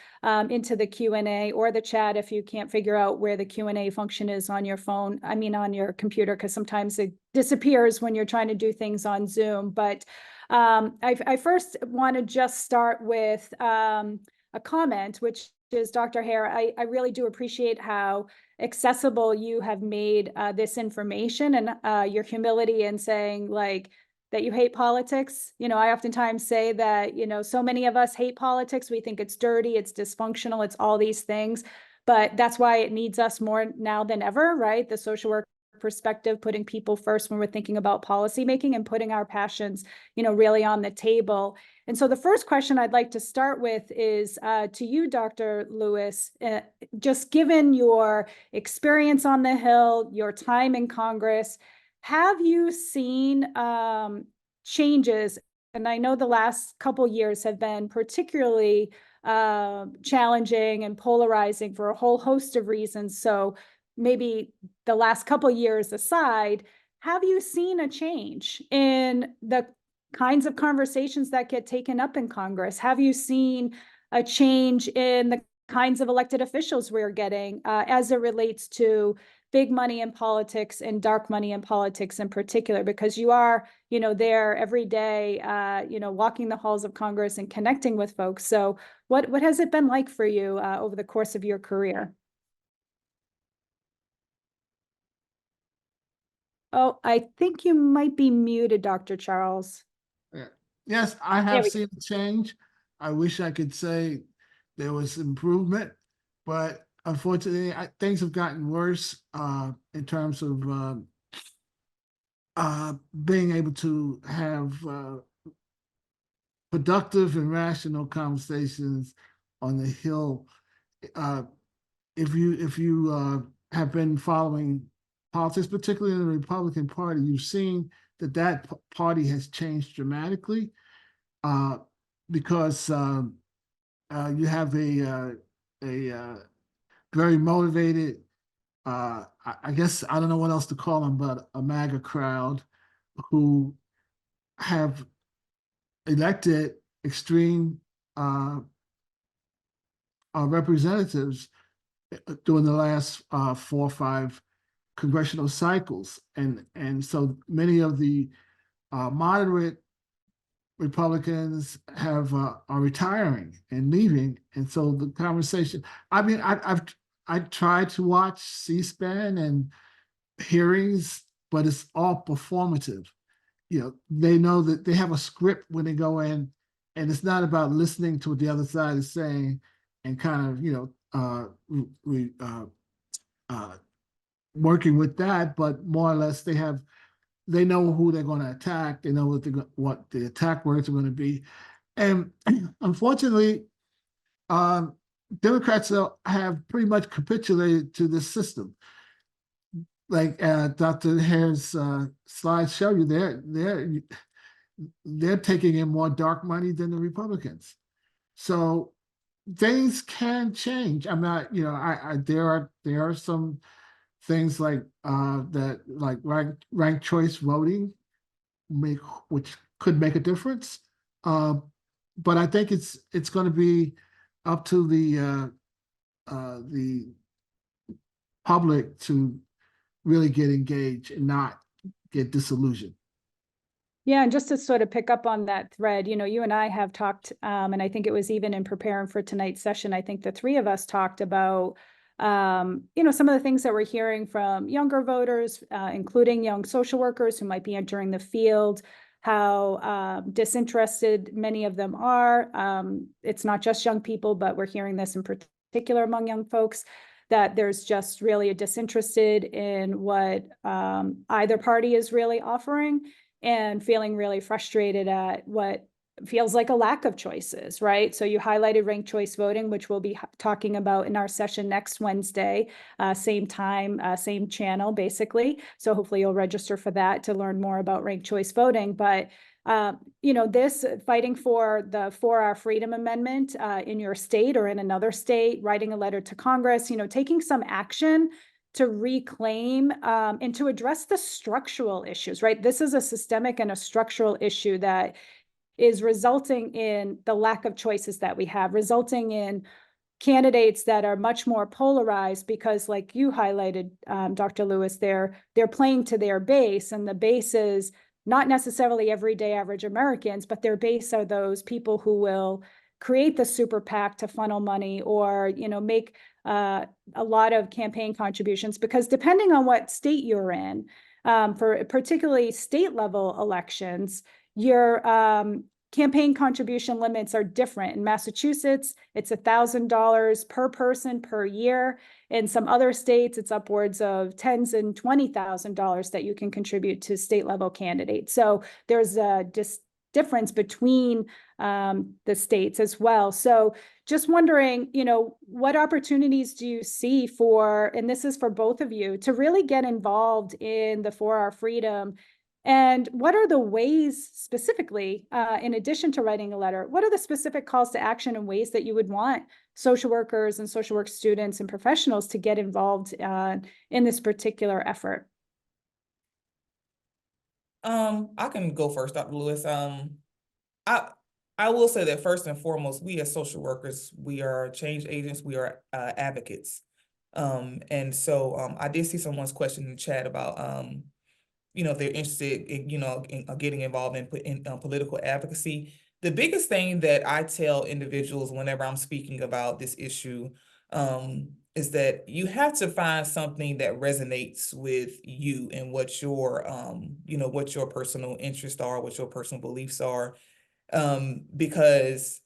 into the Q&A or the chat if you can't figure out where the Q&A function is on your phone, on your computer, because sometimes it disappears when you're trying to do things on Zoom. But I first want to just start with a comment, which is, Dr. Hare, I really do appreciate how accessible you have made this information, and your humility in saying that you hate politics. I oftentimes say that, so many of us hate politics. We think it's dirty, it's dysfunctional, it's all these things, but that's why it needs us more now than ever, right? The social work perspective, putting people first when we're thinking about policy making and putting our passions, really on the table. And so the first question I'd like to start with is to you, Dr. Lewis, just given your experience on the Hill, your time in Congress, have you seen changes? And I know the last couple years have been particularly challenging and polarizing for a whole host of reasons. So maybe the last couple years aside, have you seen a change in the kinds of conversations that get taken up in Congress? Have you seen a change in the kinds of elected officials we're getting as it relates to big money in politics and dark money in politics in particular? Because you are, there every day, walking the halls of Congress and connecting with folks. So what has it been like for you over the course of your career? Oh, I think you might be muted, Dr. Charles. Yeah. Yes, I have seen a change. I wish I could say there was improvement, but unfortunately, things have gotten worse in terms of being able to have productive and rational conversations on the Hill. If you have been following politics, particularly in the Republican Party, you've seen that party has changed dramatically because you have a very motivated, I guess I don't know what else to call them, but a MAGA crowd who have elected extreme representatives during the last 4 or 5 congressional cycles, and so many of the moderate Republicans are retiring and leaving, and so the conversation. I tried to watch C-SPAN and hearings, but it's all performative. They know that they have a script when they go in, and it's not about listening to what the other side is saying and kind of working with that, but more or less they know who they're going to attack. They know what the attack words are going to be, and unfortunately, Democrats have pretty much capitulated to this system. Like Dr. Hare's slides show you, they're taking in more dark money than the Republicans. So things can change. I'm not, there are some things like that, like ranked choice voting, which could make a difference. But I think it's going to be up to the public to really get engaged and not get disillusioned. Yeah, and just to sort of pick up on that thread, you and I have talked, and I think it was even in preparing for tonight's session, I think the three of us talked about, some of the things that we're hearing from younger voters, including young social workers who might be entering the field, how disinterested many of them are. It's not just young people, but we're hearing this in particular among young folks, that there's just really a disinterested in what either party is really offering, and feeling really frustrated at what feels like a lack of choices, right? So you highlighted ranked choice voting, which we'll be talking about in our session next Wednesday, same time, same channel, basically. So hopefully you'll register for that to learn more about ranked choice voting. But this fighting for the 4-hour freedom amendment in your state or in another state, writing a letter to Congress, taking some action to reclaim and to address the structural issues, right? This is a systemic and a structural issue that is resulting in the lack of choices that we have, resulting in candidates that are much more polarized because, like you highlighted, Dr. Lewis, they're playing to their base, and the base is not necessarily everyday average Americans, but their base are those people who will create the super PAC to funnel money or, make a lot of campaign contributions, because depending on what state you're in, for particularly state level elections, your campaign contribution limits are different. In Massachusetts, it's $1,000 per person per year. In some other states, it's upwards of tens and $20,000 that you can contribute to state level candidates. So there's a difference between the states as well. So just wondering, what opportunities do you see for, and this is for both of you, to really get involved in the 4-hour freedom? And what are the ways specifically, in addition to writing a letter, what are the specific calls to action and ways that you would want social workers and social work students and professionals to get involved in this particular effort? I can go first, Dr. Lewis. I will say that first and foremost, we as social workers, we are change agents, we are advocates. And so I did see someone's question in the chat about if they're interested in, getting involved in political advocacy. The biggest thing that I tell individuals whenever I'm speaking about this issue is that you have to find something that resonates with you and what your, what your personal interests are, what your personal beliefs are, because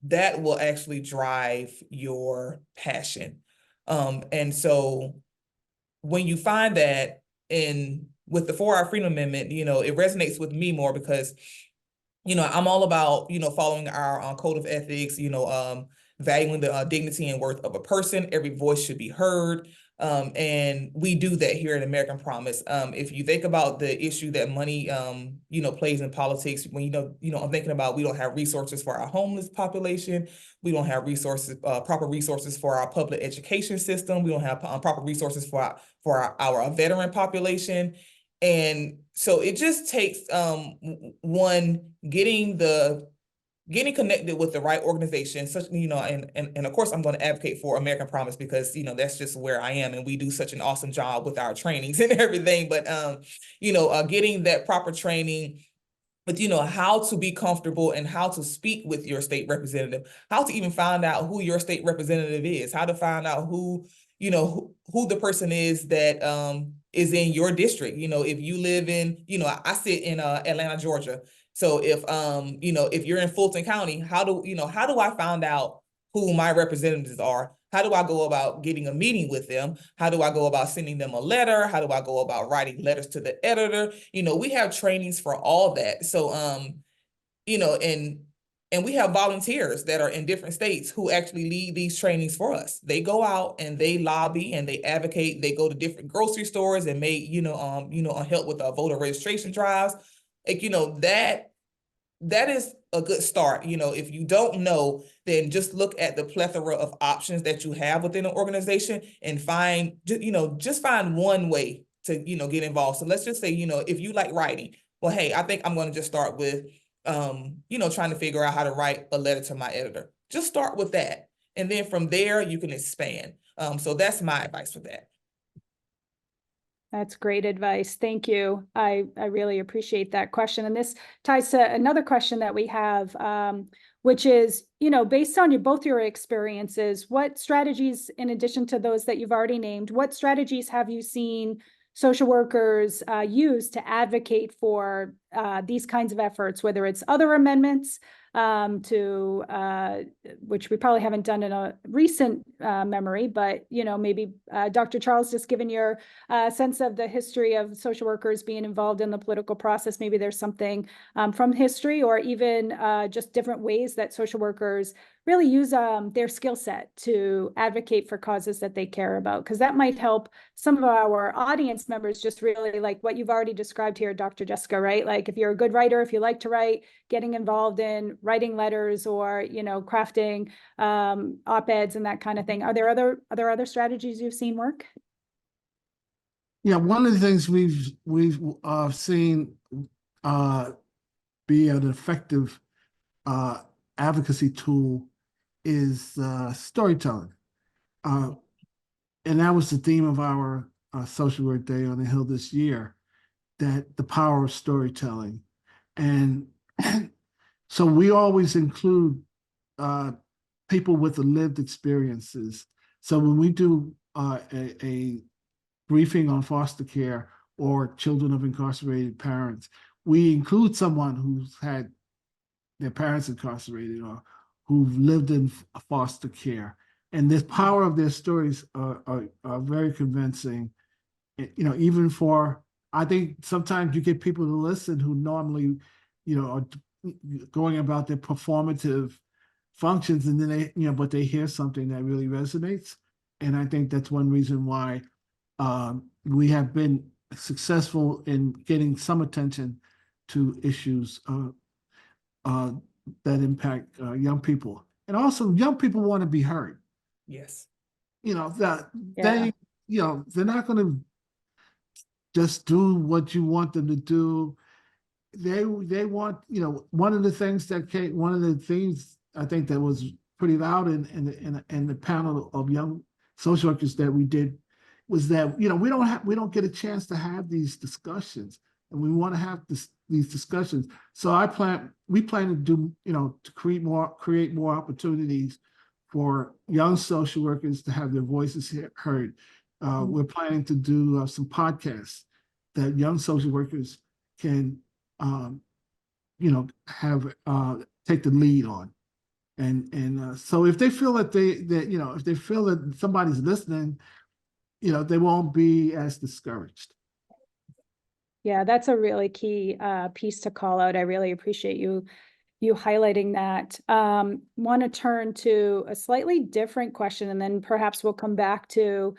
that will actually drive your passion. And so when you find that with the 4-hour freedom amendment, it resonates with me more because, I'm all about, following our code of ethics, valuing the dignity and worth of a person. Every voice should be heard. And we do that here at American Promise. If you think about the issue that money, plays in politics, when, I'm thinking about, we don't have resources for our homeless population. We don't have resources, proper resources for our public education system. We don't have proper resources for our veteran population. And so it just takes getting connected with the right organization, such, and of course I'm going to advocate for American Promise because, that's just where I am. And we do such an awesome job with our trainings and everything. But, getting that proper training with, how to be comfortable and how to speak with your state representative, how to even find out who your state representative is, how to find out who the person is that is in your district. If you live in, I sit in Atlanta, Georgia. So if you're in Fulton County, how do I find out who my representatives are? How do I go about getting a meeting with them? How do I go about sending them a letter? How do I go about writing letters to the editor? We have trainings for all that. So, and we have volunteers that are in different states who actually lead these trainings for us. They go out and they lobby and they advocate. They go to different grocery stores and make, help with voter registration drives. That is a good start. If you don't know, then just look at the plethora of options that you have within an organization and find one way to, get involved. So let's just say, if you like writing, well, hey, I think I'm going to just start with, trying to figure out how to write a letter to my editor. Just start with that. And then from there, you can expand. So that's my advice for that. That's great advice. Thank you. I really appreciate that question. And this ties to another question that we have, which is, based on both your experiences, what strategies, in addition to those that you've already named, what strategies have you seen social workers use to advocate for these kinds of efforts, whether it's other amendments which we probably haven't done in a recent memory, but, maybe Dr. Charles, just given your sense of the history of social workers being involved in the political process, maybe there's something from history, or even just different ways that social workers really use their skill set to advocate for causes that they care about, because that might help some of our audience members just really like what you've already described here, Dr. Jessica, right? Like if you're a good writer, if you like to write, getting involved in writing letters or, crafting op-eds and that kind of thing. Are there other strategies you've seen work? Yeah, one of the things we've seen be an effective advocacy tool is storytelling. And that was the theme of our social work day on the Hill this year, that the power of storytelling. And so we always include people with the lived experiences. So when we do a briefing on foster care or children of incarcerated parents, we include someone who's had their parents incarcerated or who've lived in foster care. And the power of their stories are very convincing. Even for, I think sometimes you get people to listen who normally, are going about their performative functions, and then they, but they hear something that really resonates. And I think that's one reason why we have been successful in getting some attention to issues that impact young people. And also young people want to be heard. Yes. That they, they're not going to just do what you want them to do. They want, one of the things I think that was pretty loud in the panel of young social workers that we did was that, we don't get a chance to have these discussions, and we want to have these discussions. So we plan to do, to create more opportunities for young social workers to have their voices heard. We're planning to do some podcasts that young social workers can, have take the lead on. And so if they feel that if they feel that somebody's listening, they won't be as discouraged. Yeah, that's a really key piece to call out. I really appreciate you highlighting that. Want to turn to a slightly different question, and then perhaps we'll come back to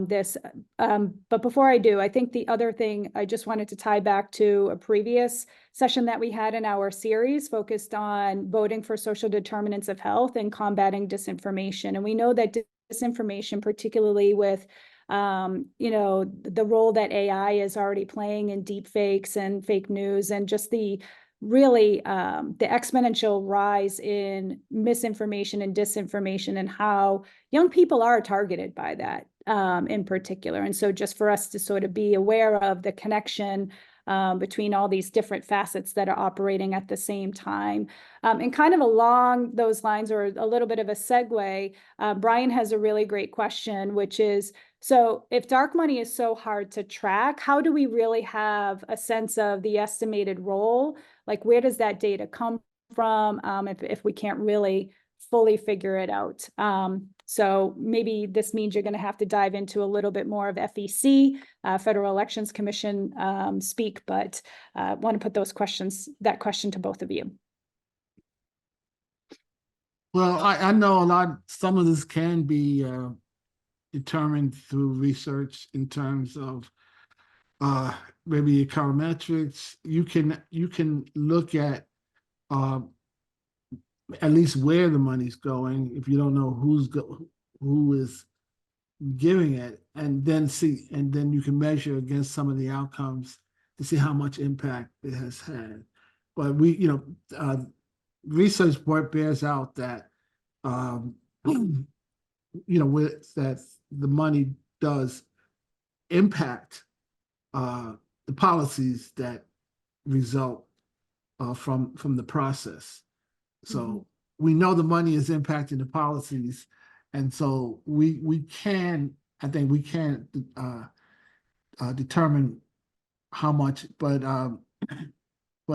this. But before I do, I think the other thing I just wanted to tie back to a previous session that we had in our series focused on voting for social determinants of health and combating disinformation. And we know that disinformation, particularly with the role that AI is already playing in deep fakes and fake news, and just the really the exponential rise in misinformation and disinformation, and how young people are targeted by that in particular. And so just for us to sort of be aware of the connection between all these different facets that are operating at the same time. And kind of along those lines, or a little bit of a segue, Brian has a really great question, which is, so if dark money is so hard to track, how do we really have a sense of the estimated role? Like, where does that data come from if we can't really fully figure it out? So maybe this means you're going to have to dive into a little bit more of FEC, Federal Elections Commission speak, but want to put that question to both of you. Well, I know some of this can be determined through research in terms of maybe econometrics. You can look at least where the money's going if you don't know who is giving it, and then you can measure against some of the outcomes to see how much impact it has had. But research bears out that that the money does impact the policies that result from the process. So we know the money is impacting the policies, and so we can determine how much, but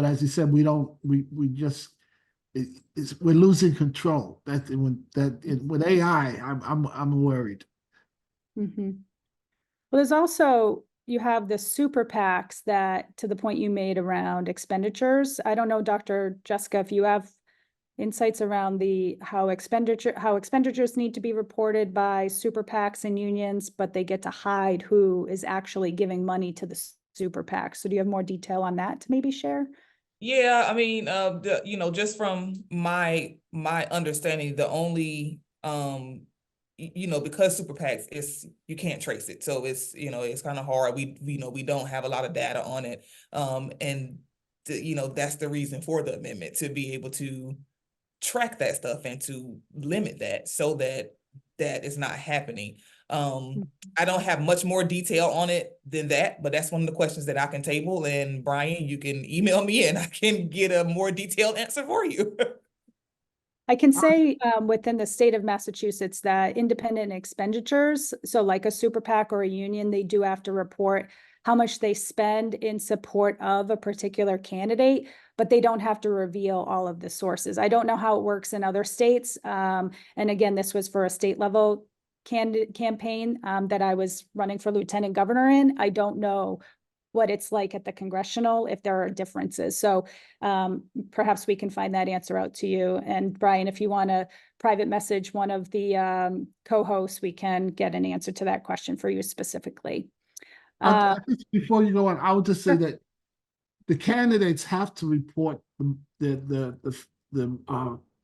as you said, we we're losing control. With AI, I'm worried. Mhm. Well, there's also, you have the super PACs that, to the point you made around expenditures. I don't know, Dr. Jessica, if you have insights around how expenditures need to be reported by super PACs and unions, but they get to hide who is actually giving money to the super PAC. So do you have more detail on that to maybe share? Yeah, I mean, just from my understanding, the only because super PACs, you can't trace it, so it's kind of hard. We don't have a lot of data on it, and that's the reason for the amendment, to be able to track that stuff and to limit that, so that is not happening. I don't have much more detail on it than that, but that's one of the questions that I can table. And Brian, you can email me and I can get a more detailed answer for you. I can say within the state of Massachusetts that independent expenditures, so like a super PAC or a union, they do have to report how much they spend in support of a particular candidate, but they don't have to reveal all of the sources. I don't know how it works in other states. And again, this was for a state level campaign that I was running for lieutenant governor in. I don't know what it's like at the congressional, if there are differences. So perhaps we can find that answer out to you. And Brian, if you want to private message one of the co-hosts, we can get an answer to that question for you specifically. I think before you go on, I would just say Sure. that the candidates have to report the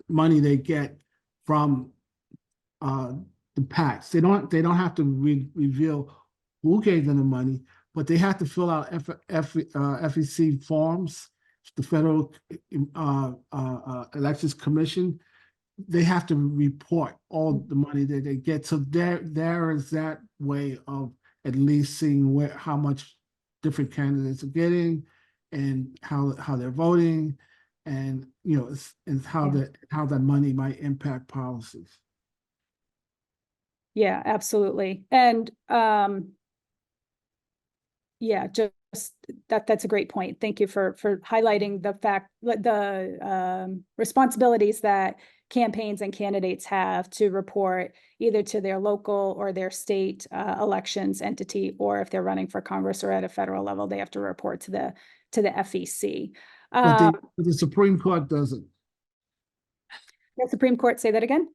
money they get from the PACs. They don't have to reveal who gave them the money, but they have to fill out FEC forms, the Federal Elections Commission. They have to report all the money that they get. So there is that way of at least seeing how much different candidates are getting, and how they're voting, and how that money might impact policies. Yeah, absolutely. And yeah, just that's a great point. Thank you for highlighting the fact, the responsibilities that campaigns and candidates have to report either to their local or their state elections entity, or if they're running for Congress or at a federal level, they have to report to the FEC. But the Supreme Court doesn't. The Supreme Court, say that again?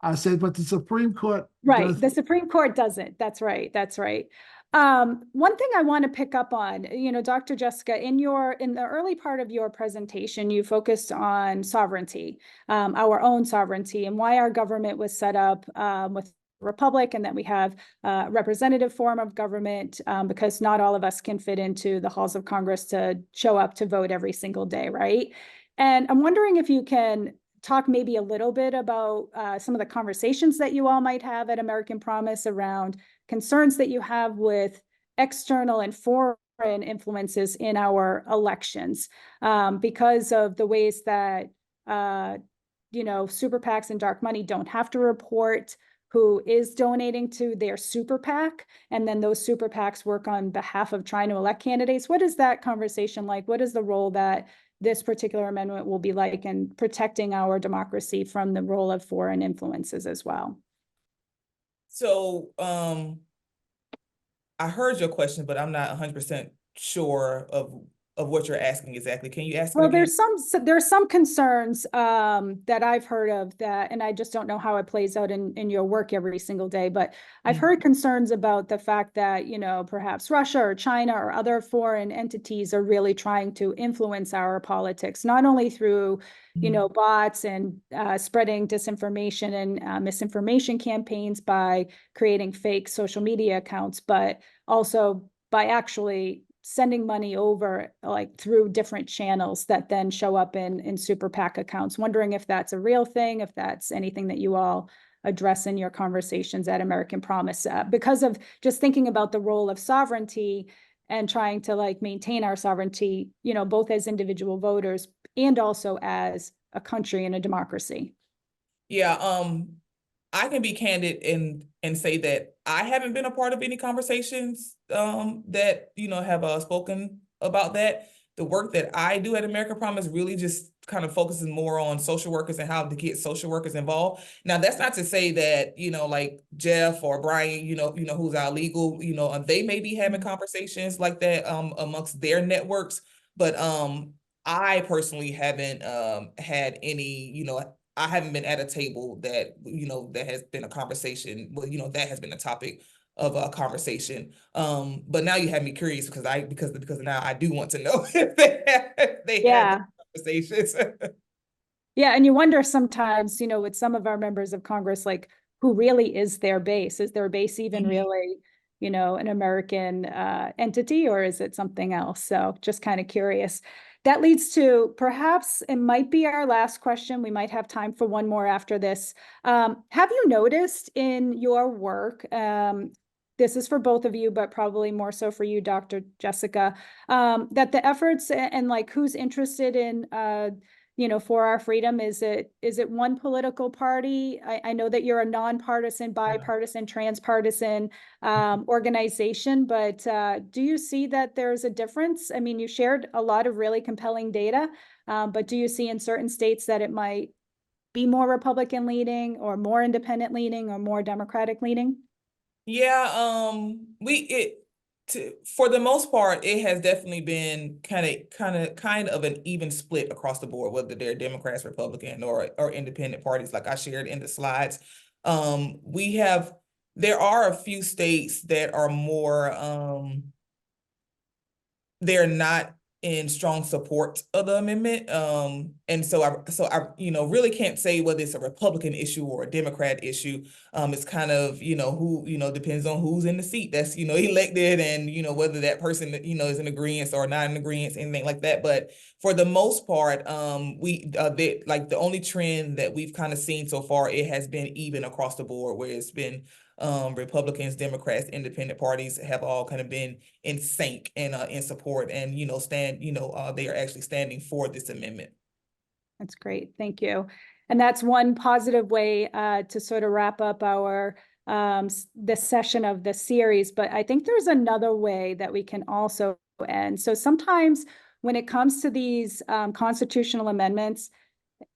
I said, but the Supreme Court Right. does. The Supreme Court doesn't. That's right. That's right. One thing I want to pick up on, Dr. Jessica, in the early part of your presentation, you focused on sovereignty, our own sovereignty, and why our government was set up with republic, and that we have a representative form of government, because not all of us can fit into the halls of Congress to show up to vote every single day, right? And I'm wondering if you can talk maybe a little bit about some of the conversations that you all might have at American Promise around concerns that you have with external and foreign influences in our elections, because of the ways that super PACs and dark money don't have to report who is donating to their super PAC, and then those super PACs work on behalf of trying to elect candidates. What is that conversation like? What is the role that this particular amendment will be like in protecting our democracy from the role of foreign influences as well? So I heard your question, but I'm not 100% sure of what you're asking exactly. Can you ask it Well, again? there's some concerns that I've heard of that, and I just don't know how it plays out in your work every single day, but I've heard concerns about the fact that, perhaps Russia or China or other foreign entities are really trying to influence our politics, not only through, bots and spreading disinformation and misinformation campaigns by creating fake social media accounts, but also by actually sending money over like through different channels that then show up in super PAC accounts. Wondering if that's a real thing, if that's anything that you all address in your conversations at American Promise, because of just thinking about the role of sovereignty and trying to like maintain our sovereignty, both as individual voters and also as a country and a democracy. Yeah, I can be candid and say that I haven't been a part of any conversations that have spoken about that. the work that I do at American Promise really just kind of focuses more on social workers and how to get social workers involved. Now, that's not to say that, like Jeff or Brian, who's our legal, they may be having conversations like that amongst their networks, but I personally haven't had any, I haven't been at a table that, that has been a conversation, well, that has been a topic of a conversation. But now you have me curious because now I do want to know if they had Yeah. conversations. Yeah, and you wonder sometimes, with some of our members of Congress, like who really is their base? Is their base even really, an American entity, or is it something else? So just kind of curious. That leads to perhaps it might be our last question. We might have time for one more after this. Have you noticed in your work, this is for both of you, but probably more so for you, Dr. Jessica, that the efforts and like who's interested in For Our Freedom, is it one political party? I know that you're a nonpartisan, bipartisan, transpartisan organization, but do you see that there's a difference? I mean, you shared a lot of really compelling data, but do you see in certain states that it might be more Republican leaning or more independent leaning or more Democratic leaning? Yeah, for the most part, it has definitely been kind of an even split across the board, whether they're Democrats, Republican, or independent parties, like I shared in the slides. There are a few states that are more they're not in strong support of the amendment. And so I really can't say whether it's a Republican issue or a Democrat issue. It's kind of, who, depends on who's in the seat that's, elected, and, whether that person, is in agreement or not in agreement, anything like that. But for the most part, the only trend that we've kind of seen so far, it has been even across the board, where it's been Republicans, Democrats, independent parties have all kind of been in sync and in support, and they are actually standing for this amendment. That's great. Thank you. And that's one positive way to sort of wrap up our this session of the series. But I think there's another way that we can also end. So sometimes when it comes to these constitutional amendments,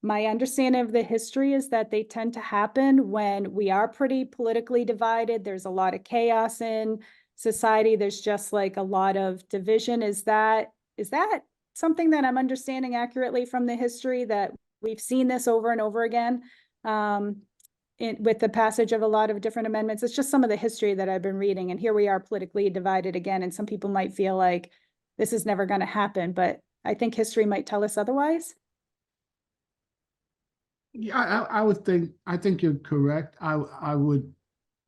my understanding of the history is that they tend to happen when we are pretty politically divided. There's a lot of chaos in society. There's just like a lot of division. Is that something that I'm understanding accurately from the history, that we've seen this over and over again with the passage of a lot of different amendments? It's just some of the history that I've been reading, and here we are politically divided again, and some people might feel like this is never going to happen, but I think history might tell us otherwise. Yeah, I think you're correct. I would,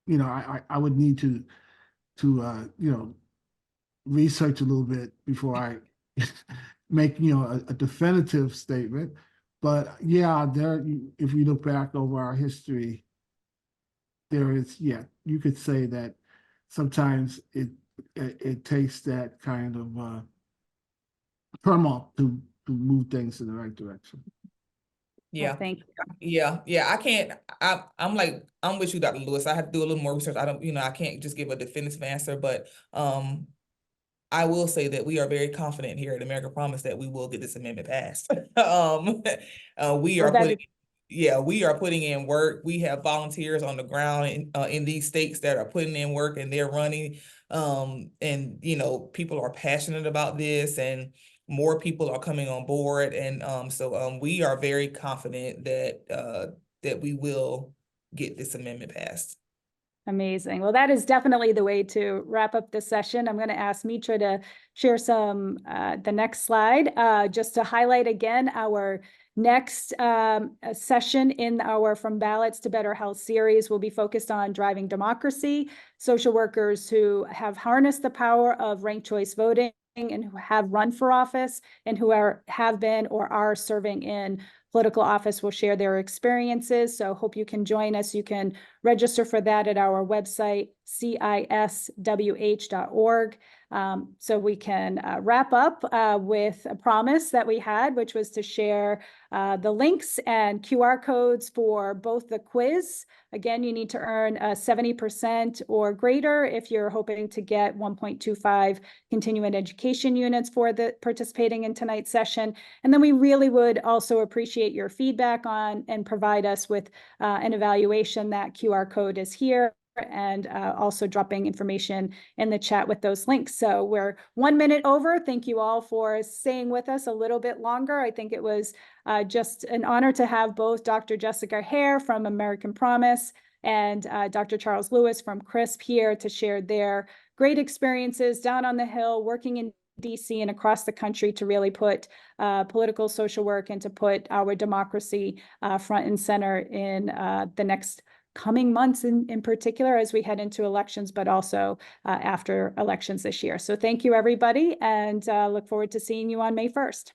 I would need to research a little bit before I make, a definitive statement. But yeah, if we look back over our history, there is, you could say that sometimes it takes that kind of turmoil to move things in the right direction. Yeah. Well, thank you. Yeah. I'm with you, Dr. Lewis. I have to do a little more research. I can't just give a definitive answer, but I will say that we are very confident here at American Promise that we will get this amendment passed. We are putting in work. We have volunteers on the ground in these states that are putting in work, and they're running. And people are passionate about this, and more people are coming on board. And so we are very confident that we will get this amendment passed. Amazing. Well, that is definitely the way to wrap up this session. I'm going to ask Mitra to share the next slide, just to highlight again our next session in our From Ballots to Better Health series will be focused on driving democracy, social workers who have harnessed the power of ranked choice voting and who have run for office and who have been or are serving in political office will share their experiences. So hope you can join us. You can register for that at our website, ciswh.org. So we can wrap up with a promise that we had, which was to share the links and QR codes for both the quiz. Again, you need to earn 70% or greater if you're hoping to get 1.25 continuing education units for the participating in tonight's session. And then we really would also appreciate your feedback on and provide us with an evaluation. That QR code is here, and also dropping information in the chat with those links. So we're 1 minute over. Thank you all for staying with us a little bit longer. I think it was just an honor to have both Dr. Jessica Hare from American Promise and Dr. Charles Lewis from CRISP here to share their great experiences down on the Hill, working in DC and across the country to really put political social work and to put our democracy front and center in the next coming months in particular as we head into elections, but also after elections this year. So thank you, everybody, and look forward to seeing you on May 1st.